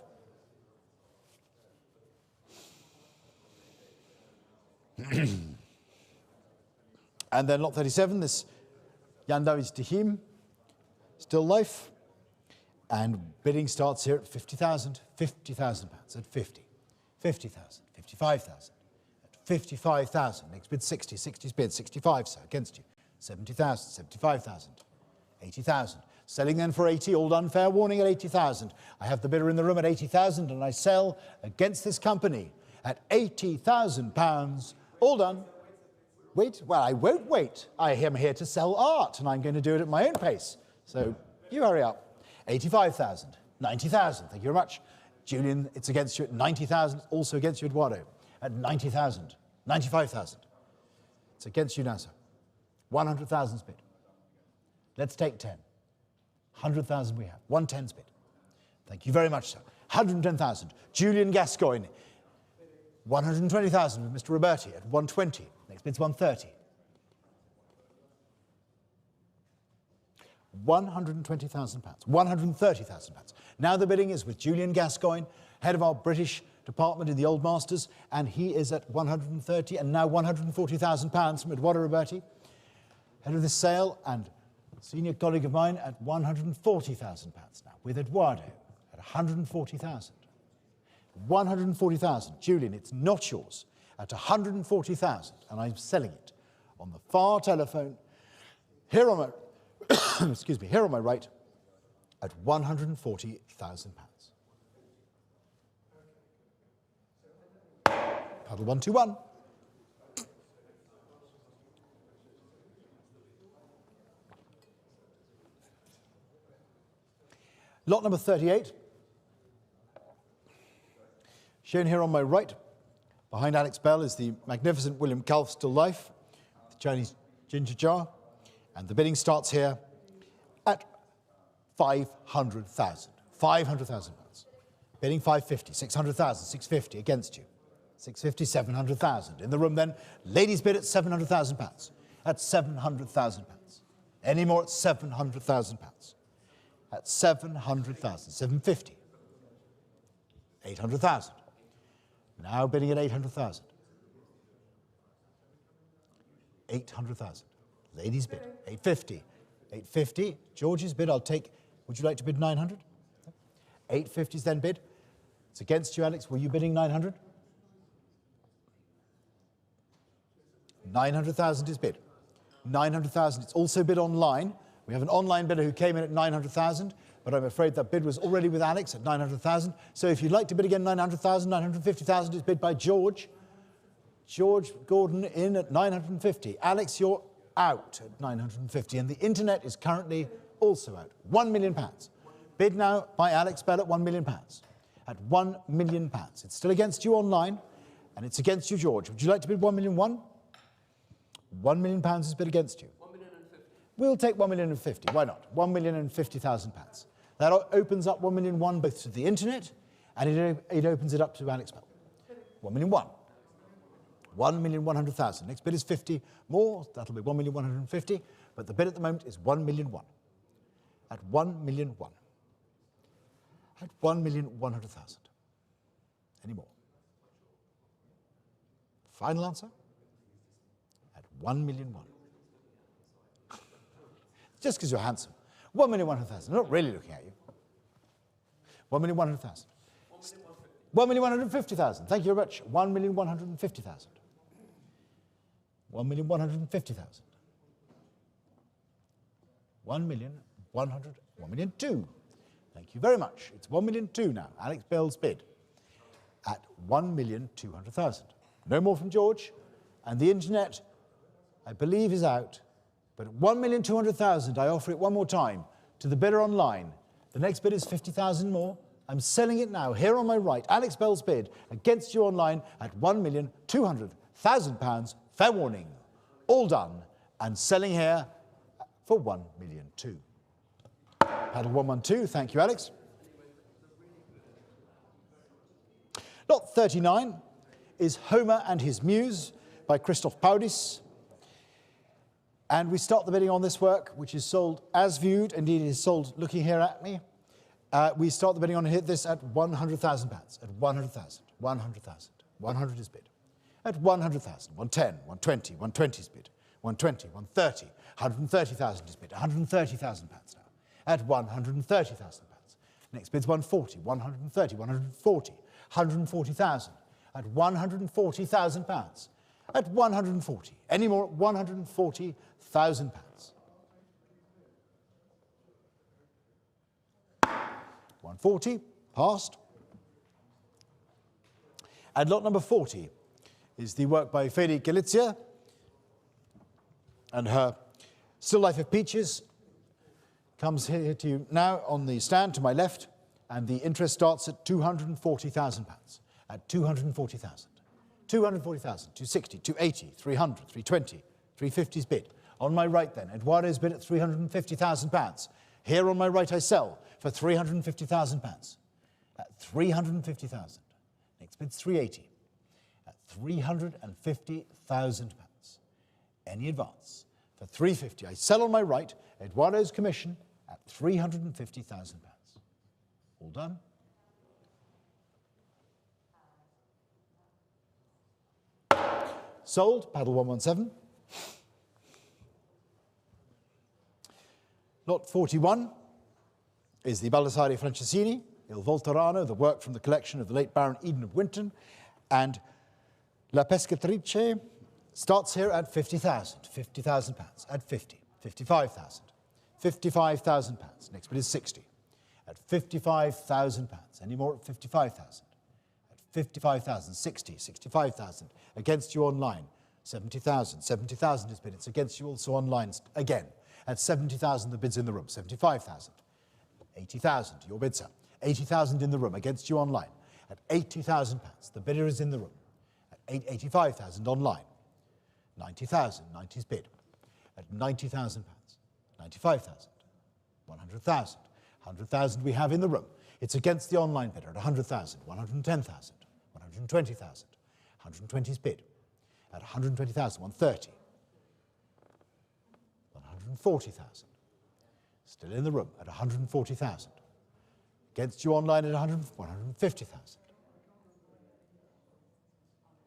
And then lot 37, this Jan-David's still life. And bidding starts here at 50,000, 50,000 pounds, at 50, 50,000, 55,000, at 55,000. Next bid 60, 60's bid, 65, sir, against you. 70,000, 75,000, 80,000. Selling then for 80, all done, fair warning at 80,000. I have the bidder in the room at 80,000 and I sell against this company at 80,000 pounds, all done. Wait, well, I won't wait. I am here to sell art and I'm going to do it at my own pace. So you hurry up. 85,000, 90,000, thank you very much. Julian, it's against you at 90,000, also against you, Eduardo, at 90,000, 95,000. It's against you now, sir. 100,000's bid. Let's take 10. 100,000 we have. 110's bid. Thank you very much, sir. 110,000. Julian Gascoigne. 120,000 with Mr. Roberti at 120. Next bid's 130. 120,000 pounds, 130,000 pounds. Now the bidding is with Julian Gascoigne, head of our British department in the Old Masters, and he is at 130 and now 140,000 pounds from Eduardo Roberti, head of this sale and senior colleague of mine at 140,000 pounds now, with Eduardo at 140,000. 140,000. Julian, it's not yours, at 140,000, and I'm selling it on the far telephone, here on my excuse me, here on my right, at 140,000 pounds. Paddle 121. Lot number 38. Shown here on my right, behind Alex Bell, is the magnificent William Calf still life, the Chinese ginger jar. And the bidding starts here at 500,000. 500,000 pounds. Bidding 550, 600,000, 650 against you. 650, 700,000. In the room then, ladies bid at 700,000 pounds. At 700,000 pounds. Any more at 700,000 pounds. At 700,000, 750. 800,000. Now bidding at 800,000. 800,000. Ladies bid, 850. 850, George's bid, I'll take, would you like to bid 900? 850's then bid. It's against you, Alex. Were you bidding 900? 900,000 is bid. 900,000, it's also bid online. We have an online bidder who came in at 900,000, but I'm afraid that bid was already with Alex at 900,000. So if you'd like to bid again 900,000, 950,000 is bid by George. George Gordon in at 950. Alex, you're out at 950, and the internet is currently also out. £1 million. Bid now by Alex Bell at £1 million. At £1 million. It's still against you online, and it's against you, George. Would you like to bid 1,000,001? £1 million is bid against you. 1,050,000. We'll take 1,050,000. Why not? £1,050,000. That opens up 1,000,001 both to the internet, and it opens it up to Alex Bell. 1,000,001. 1,100,000. Next bid is 50 more. That'll be 1,150,000. But the bid at the moment is 1,000,001. At 1,000,001. At 1,100,000. Any more? Final answer? At 1,000,001. Just because you're handsome. 1,100,000. I'm not really looking at you. 1,100,000. 1,150,000. Thank you very much. 1,150,000. 1,150,000. 1,100,000. Thank you very much. It's 1,000,002 now. Alex Bell's bid at 1,200,000. No more from George. And the internet, I believe, is out. But at 1,200,000, I offer it one more time to the bidder online. The next bid is 50,000 more. I'm selling it now, here on my right. Alex Bell's bid against you online at £1,200,000. Fair warning. All done. And selling here for 1,000,002. Paddle 112. Thank you, Alex. Lot 39 is Homer and His Muse by Christoph Paudis. And we start the bidding on this work, which is sold as viewed. Indeed, it is sold looking here at me. We start the bidding on this at £100,000. At 100,000. 100,000. 100 is bid. At 100,000. 110, 120, 120 is bid. 120, 130, 130,000 is bid, 130,000 pounds now, at 130,000 pounds. Next bid's 140, 130, 140, 140,000, at 140,000 pounds, at 140, any more at 140,000 pounds. 140, passed. And lot number 40 is the work by Fede Galizia and her still life of peaches comes here to you now on the stand to my left, and the interest starts at £240,000, at 240,000. 240,000, 260, 280, 300, 320, 350's bid. On my right then, Eduardo's bid at £350,000. Here on my right I sell for £350,000. At 350,000. Next bid's 380. At £350,000. Any advance? For 350, I sell on my right, Eduardo's commission at £350,000. All done. Sold, paddle 117. Lot 41 is the Balthasar Franceschini, Il Volterrano, the work from the collection of the late Baron Eden of Winton, and La Pescatrice starts here at 50,000, £50,000, at 50, 55,000, £55,000. Next bid is 60, at £55,000. Any more at 55,000? At 55,000, 60, 65,000. Against you online, 70,000. 70,000 is bid. It's against you also online again. At 70,000, the bid's in the room. 75,000, 80,000. Your bid, sir. 80,000 in the room. Against you online. At £80,000, the bidder is in the room. At 85,000 online. 90,000, 90's bid. At £90,000, 95,000, 100,000. 100,000 we have in the room. It's against the online bidder at 100,000, 110,000, 120,000. 120's bid. At 120,000, 130. 140,000. Still in the room at 140,000. Against you online at 150,000.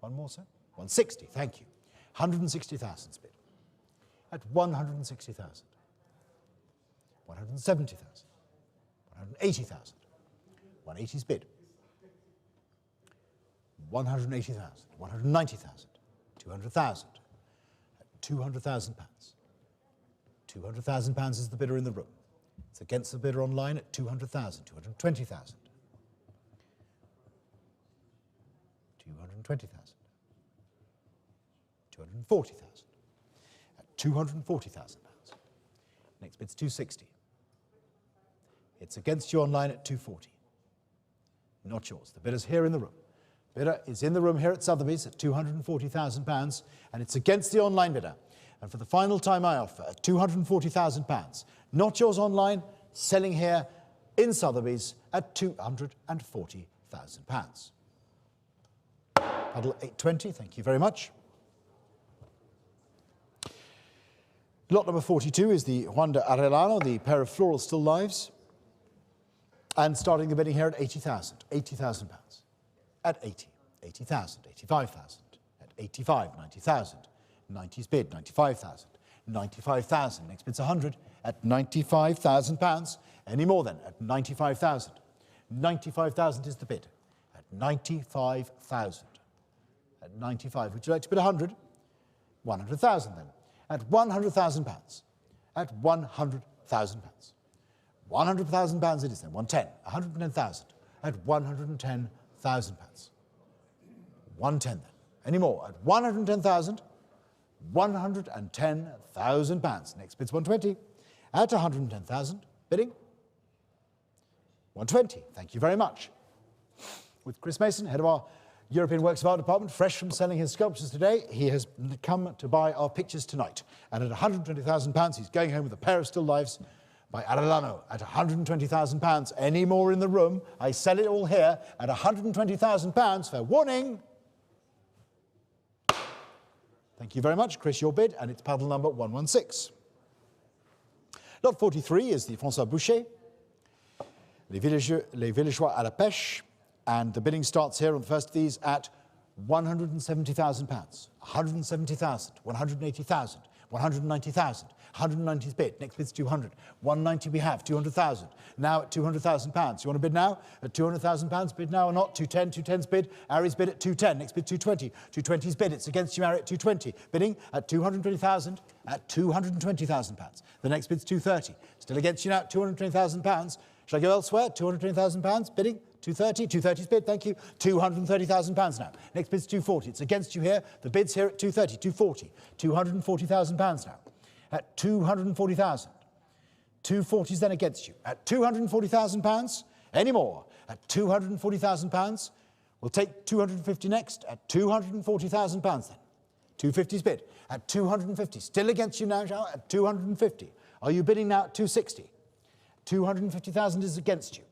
One more, sir? 160, thank you. 160,000's bid. At 160,000. 170,000. 180,000. 180's bid. 180,000. 190,000. 200,000. At £200,000. £200,000 is the bidder in the room. It's against the bidder online at 200,000, 220,000. 220,000. 240,000. At £240,000. Next bid's 260. It's against you online at 240. Not yours. The bidder's here in the room. Bidder is in the room here at Sotheby's at £240,000, and it's against the online bidder. And for the final time I offer at £240,000. Not yours online, selling here in Sotheby's at £240,000. Paddle 820, thank you very much. Lot number 42 is the Juan de Arellano, the pair of floral still lives. And starting the bidding here at 80,000, £80,000. At 80, 80,000, 85,000. At 85, 90,000. 90's bid, 95,000. 95,000. Next bid's 100 at £95,000. Any more then? At 95,000. 95,000 is the bid. At 95,000. At 95. Would you like to bid 100? 100,000 then. At £100,000. At £100,000. £100,000 it is then. 110. 110,000. At £110,000. 110 then. Any more? At 110,000. £110,000. Next bid's 120 at 110,000. Bidding 120. Thank you very much. With Chris Mason, head of our European Works of Art department, fresh from selling his sculptures today, he has come to buy our pictures tonight. And at £120,000, he's going home with a pair of still lifes by Arellano at £120,000. Any more in the room? I sell it all here at £120,000. Fair warning. Thank you very much. Chris, your bid, and it's paddle number 116. Lot 43 is the François Boucher, Les Villageois à la Pêche, and the bidding starts here on the first of these at £170,000. 170,000, 180,000, 190,000. 190's bid. Next bid's 200. 190 we have. 200,000. Now at £200,000. You want to bid now? At £200,000. Bid now or not? 210. 210's bid. Ari's bid at 210. Next bid 220. 220's bid. It's against you, Ari, at 220. Bidding at 220,000. At £220,000. The next bid's 230. Still against you now at £220,000. Shall I go elsewhere? £220,000. Bidding. 230, 230's bid, thank you. £230,000 now. Next bid's 240. It's against you here. The bid's here at 230, 240. £240,000 now. At 240,000. 240's then against you. At £240,000. Any more? At £240,000. We'll take 250 next. At £240,000 then. 250's bid. At 250. Still against you now, at 250. Are you bidding now at 260? 250,000 is against you.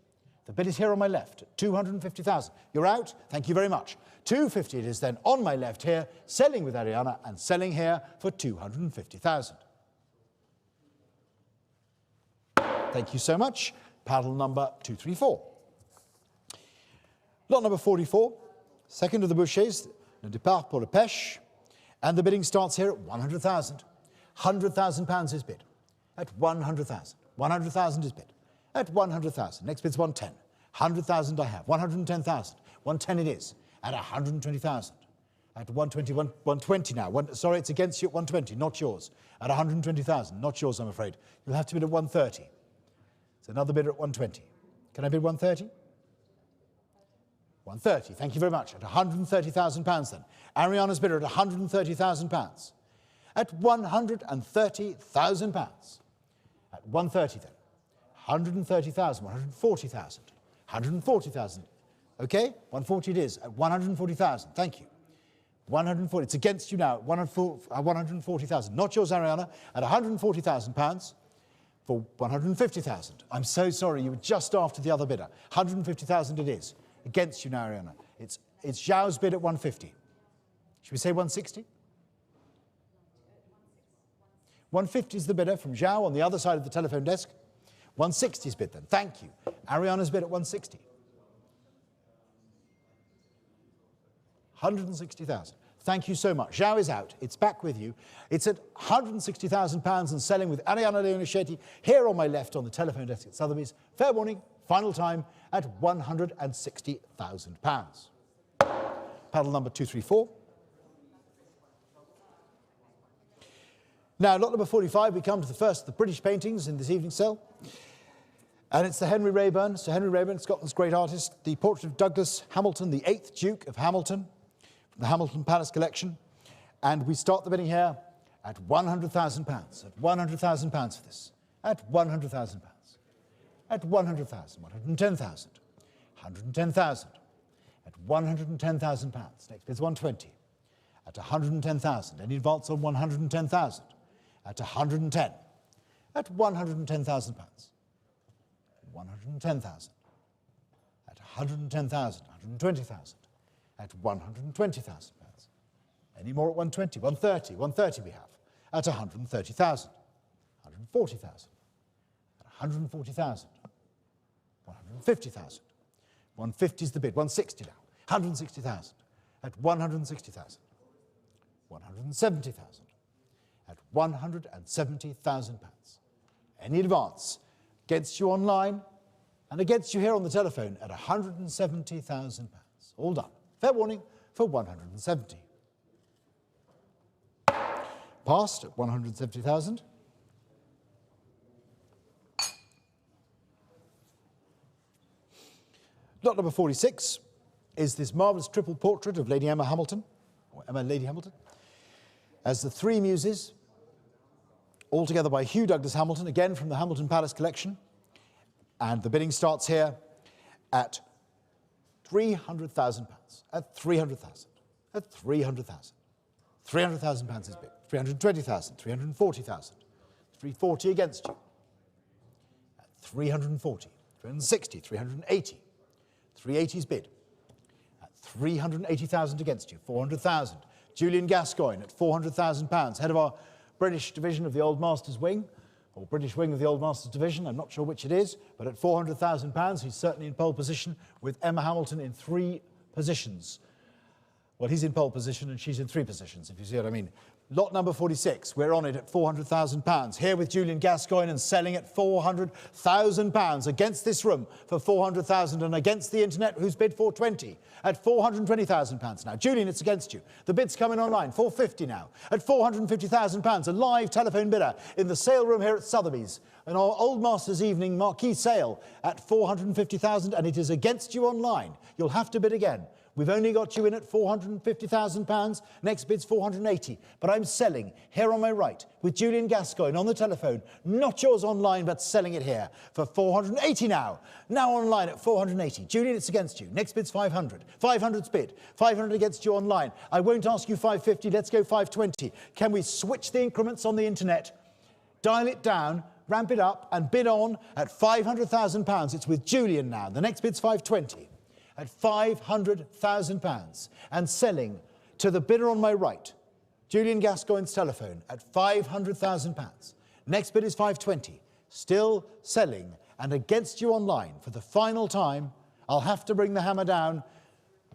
The bid is here on my left, at 250,000. You're out? Thank you very much. 250 it is then on my left here, selling with Ariana and selling here for 250,000. Thank you so much. Paddle number 234. Lot number 44, second of the Bosschaert, le départ pour la pêche, and the bidding starts here at 100,000. £100,000 is bid. At 100,000. 100,000 is bid. At 100,000. Next bid's 110. 100,000 I have. 110,000. 110 it is. At 120,000. At 120, 120 now. Sorry, it's against you at 120, not yours. At 120,000, not yours, I'm afraid. You'll have to bid at 130. It's another bidder at 120. Can I bid 130? 130, thank you very much. At £130,000 then. Ariana's bidder at £130,000. At £130,000. At 130 then. 130,000, 140,000, 140,000. Okay, 140 it is, at 140,000, thank you. 140, it's against you now, 140,000. Not yours, Ariana, at £140,000 for 150,000. I'm so sorry, you were just after the other bidder. 150,000 it is, against you now, Ariana. It's Zhao's bid at 150. Should we say 160? 150 is the bidder from Zhao on the other side of the telephone desk. 160's bid then, thank you. Ariana's bid at 160. 160,000. Thank you so much. Zhao is out. It's back with you. It's at £160,000 and selling with Ariana Leoniscetti here on my left on the telephone desk at Sotheby's. Fair warning, final time at £160,000. Paddle number 234. Now, lot number 45, we come to the first of the British paintings in this evening's sale. And it's the Henry Raeburn, Sir Henry Raeburn, Scotland's great artist, the portrait of Douglas Hamilton, the 8th Duke of Hamilton, from the Hamilton Palace collection. And we start the bidding here at £100,000. At £100,000 for this. At £100,000. At £100,000. 110,000. 110,000. At £110,000. Next bid's 120. At 110,000. Any advance on 110,000? At 110. At £110,000. 110,000. At 110,000. 120,000. At £120,000. Any more at 120? 130. 130 we have. At 130,000. 140,000. At 140,000. 150,000. 150's the bid. 160 now. 160,000. At 160,000. 170,000. At £170,000. Any advance against you online and against you here on the telephone at £170,000. All done. Fair warning for 170. Passed at 170,000. Lot number 46 is this marvellous triple portrait of Lady Emma Hamilton, or Emma Lady Hamilton, as the Three Muses, altogether by Hugh Douglas Hamilton, again from the Hamilton Palace collection. And the bidding starts here at £300,000. At 300,000. At 300,000. £300,000 is bid. 320,000. 340,000. 340 against you. At 340. 360. 380. 380's bid. At 380,000 against you. 400,000. Julian Gascoigne at £400,000, head of our British division of the Old Masters wing, or British wing of the Old Masters division, I'm not sure which it is, but at £400,000 he's certainly in pole position with Emma Hamilton in 3 positions. Well, he's in pole position and she's in 3 positions, if you see what I mean. Lot number 46, we're on it at £400,000. Here with Julian Gascoigne and selling at £400,000 against this room for £400,000 and against the internet who's bid 420 at £420,000 now. Julian, it's against you. The bid's coming online, 450 now at £450,000. A live telephone bidder in the sale room here at Sotheby's. An Old Masters Evening marquee sale at £450,000 and it is against you online. You'll have to bid again. We've only got you in at £450,000. Next bid's 480. But I'm selling here on my right with Julian Gascoigne on the telephone. Not yours online, but selling it here for 480 now. Now online at 480. Julian, it's against you. Next bid's 500. 500's bid. 500 against you online. I won't ask you 550. Let's go 520. Can we switch the increments on the internet? Dial it down, ramp it up, and bid on at £500,000. It's with Julian now. The next bid's 520. At £500,000 and selling to the bidder on my right, Julian Gascoigne's telephone at £500,000. Next bid is 520, still selling and against you online for the final time. I'll have to bring the hammer down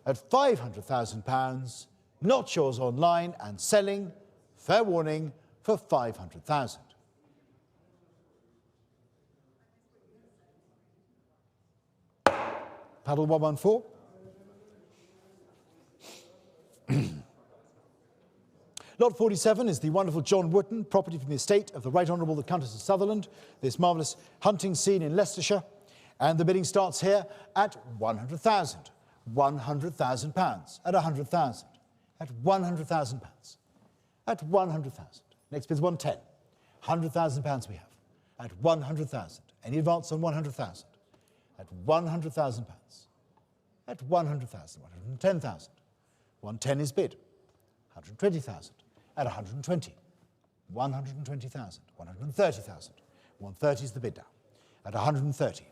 at £500,000, not yours online and selling, fair warning, for £500,000. Paddle 114. Lot 47 is the wonderful John Wootton, property from the estate of the Right Honourable the Countess of Sutherland, this marvellous hunting scene in Leicestershire. And the bidding starts here at £100,000. £100,000 at £100,000. At £100,000. At £100,000. Next bid's 110. £100,000 we have. At £100,000. Any advance on £100,000? At £100,000. At £100,000, £110,000. 110 is bid. 120,000. At 120. 120,000. 130,000. 130 is the bid now. At 130.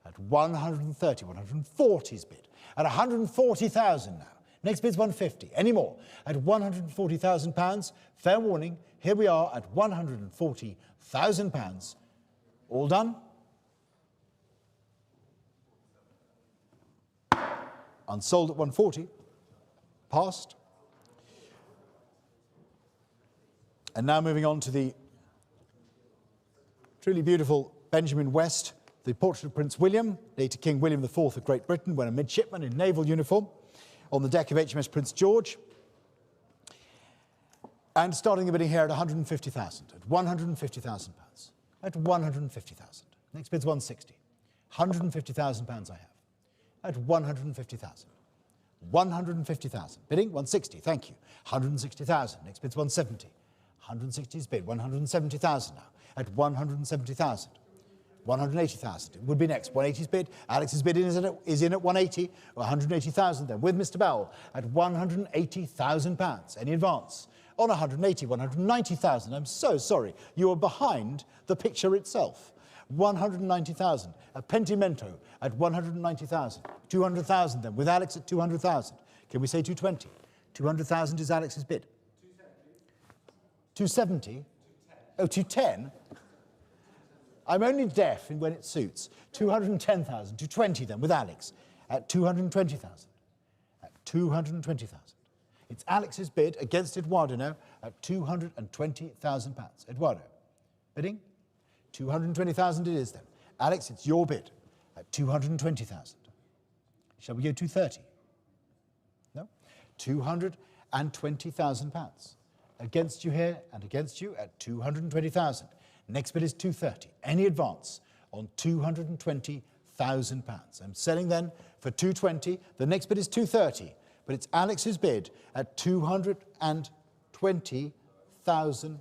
At 130. 140 is bid. At 140,000 now. Next bid's 150. Any more? At £140,000. Fair warning. Here we are at £140,000. All done? Unsold at 140, passed. And now moving on to the truly beautiful Benjamin West, the portrait of Prince William, later King William IV of Great Britain, when a midshipman in naval uniform on the deck of HMS Prince George. And starting the bidding here at 150,000, at £150,000, at 150,000. Next bid's 160. £150,000 I have. At 150,000. 150,000. Bidding 160. Thank you. 160,000. Next bid's 170. 160 is bid. 170,000 now. At 170,000. 180,000. It would be next. 180 is bid. Alex's bid is in at 180. 180,000 then with Mr. Bell at £180,000. Any advance? On 180, 190,000. I'm so sorry. You are behind the picture itself. 190,000. A Pentimento at 190,000. 200,000 then, with Alex at 200,000. Can we say 220? 200,000 is Alex's bid. 270? Oh, 210? I'm only deaf when it suits. 210,000. 220 then, with Alex at 220,000. At 220,000. It's Alex's bid against Eduardo now at £220,000. Eduardo, bidding? 220,000 it is then. Alex, it's your bid at 220,000. Shall we go 230? No? £220,000. Against you here and against you at 220,000. Next bid is 230. Any advance on £220,000. I'm selling then for 220. The next bid is 230, but it's Alex's bid at 220,000.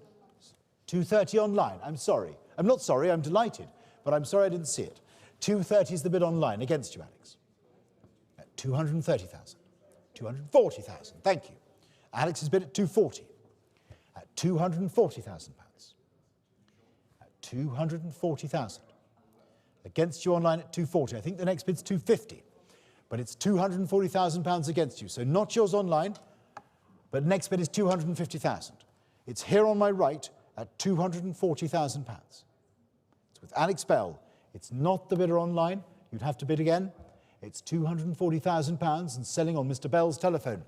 230 online. I'm sorry. I'm not sorry, I'm delighted, but I'm sorry I didn't see it. 230 is the bid online against you, Alex. At 230,000. 240,000. Thank you. Alex is bid at 240. At £240,000. At 240,000. Against you online at 240. I think the next bid's 250. But it's £240,000 against you. So not yours online, but next bid is 250,000. It's here on my right at £240,000. It's with Alex Bell. It's not the bidder online. You'd have to bid again. It's £240,000 and selling on Mr. Bell's telephone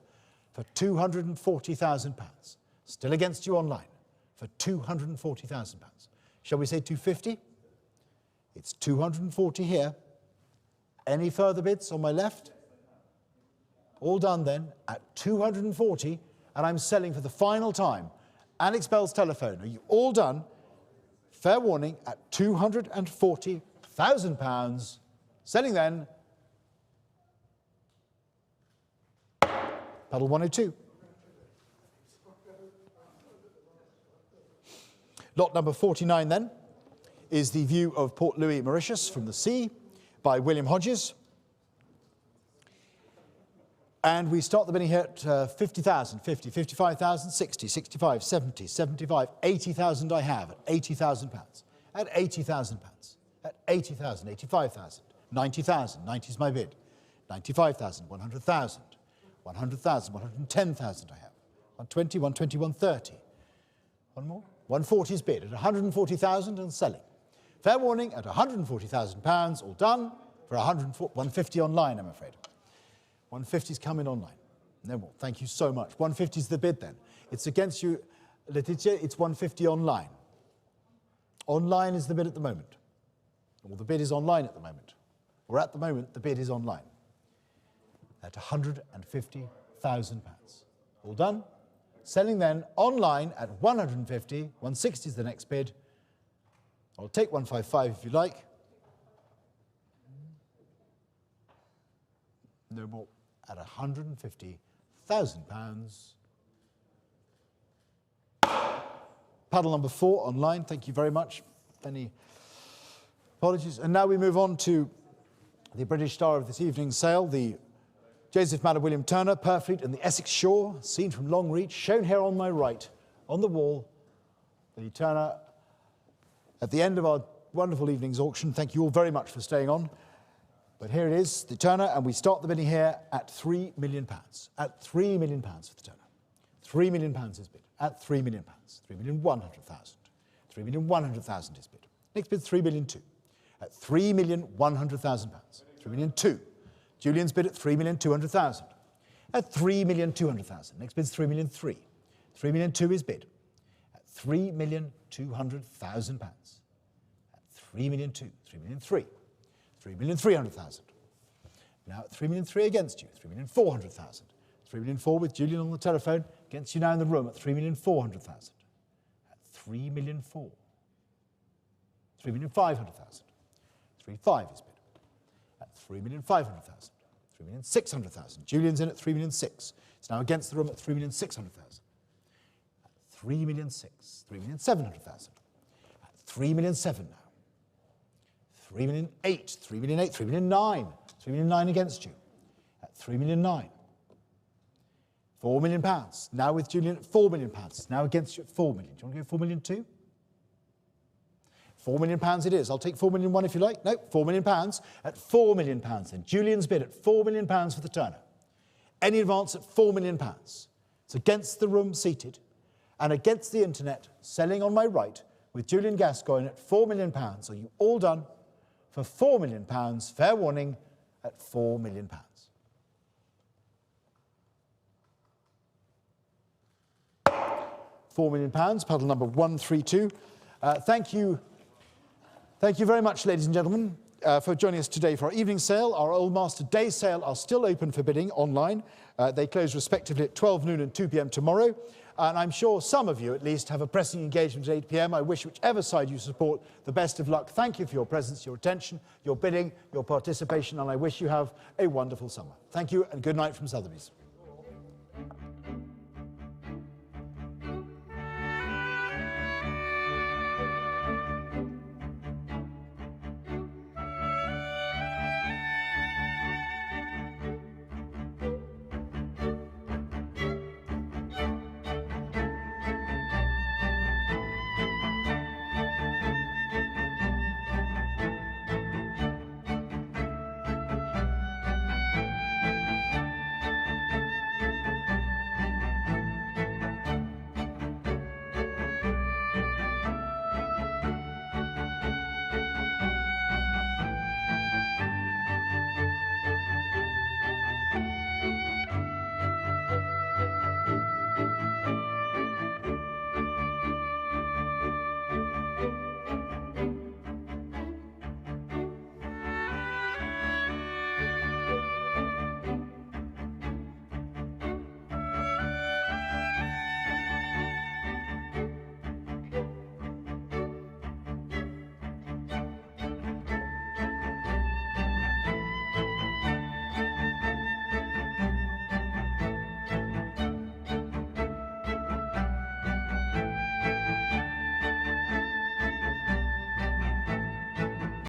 for £240,000. still against you online, for £240,000. Shall we say 250? It's 240 here. Any further bids on my left? All done then at 240, and I'm selling for the final time. Alex Bell's telephone. Are you all done? Fair warning at £240,000. Selling then. Puddle 102. Lot number 49 then is the view of Port Louis, Mauritius from the sea by William Hodges. And we start the bidding here at 50,000, 50, 55,000, 60, 65, 70, 75, 80,000 I have at £80,000. At £80,000. At 80,000, 85,000, 90,000, 90 is my bid. 95,000, 100,000, 100,000, 110,000 I have. 120, 120, 130. One more. 140 is bid at 140,000 and selling. Fair warning at £140,000, all done for 150 online, I'm afraid. 150's coming online. No more. Thank you so much. 150's the bid then. It's against you, Letitia. It's 150 online. Online is the bid at the moment. Or the bid is online at the moment. Or at the moment, the bid is online. At £150,000. All done. Selling then online at 150. 160 is the next bid. I'll take 155 if you like. No more. At £150,000. Paddle number 4 online. Thank you very much. Any apologies? And now we move on to the British star of this evening's sale, the Joseph Matter William Turner, Purfleet and the Essex Shore, seen from long reach, shown here on my right, on the wall. The Turner at the end of our wonderful evening's auction. Thank you all very much for staying on. But here it is, the Turner, and we start the bidding here at £3 million. At £3 million for the Turner. £3 million is bid. At £3 million. £3,100,000. £3,100,000 is bid. Next bid, £3,200,000. At £3,100,000. £3,200,000. Julian's bid at £3,200,000. At £3,200,000. Next bid's £3,300,000. £3,200,000 is bid. At £3,200,000. At £3,200,000. £3,300,000. £3,300,000. Now at £3,300,000 against you. £3,400,000. £3,400,000 with Julian on the telephone against you now in the room at £3,400,000. At £3,400,000. £3,500,000. £3,500,000 is bid. At £3,500,000. £3,600,000. Julian's in at £3,600,000. It's now against the room at £3,600,000. At £3,600,000. £3,700,000. At £3,700,000 now. £3,800,000. £3,800,000. £3,900,000. £3,900,000 against you. At £3,900,000. £4 million. Now with Julian at £4 million. Now against you at £4 million. Do you want to go £4,200,000? £4 million it is. I'll take £4,100,000 if you like. No, £4 million at £4 million. Then Julian's bid at £4 million for the Turner. Any advance at £4 million. It's against the room seated and against the internet, selling on my right with Julian Gascoigne at £4 million. Are you all done for £4 million? Fair warning at £4 million. £4 million, puddle number 132. Thank you very much, ladies and gentlemen, for joining us today for our evening sale. Our Old Master Day sale are still open for bidding online. They close respectively at 12 noon and 2 p.m. tomorrow. And I'm sure some of you, at least, have a pressing engagement at 8 p.m. I wish whichever side you support the best of luck. Thank you for your presence, your attention, your bidding, your participation, and I wish you have a wonderful summer. Thank you, and good night from Sotheby's.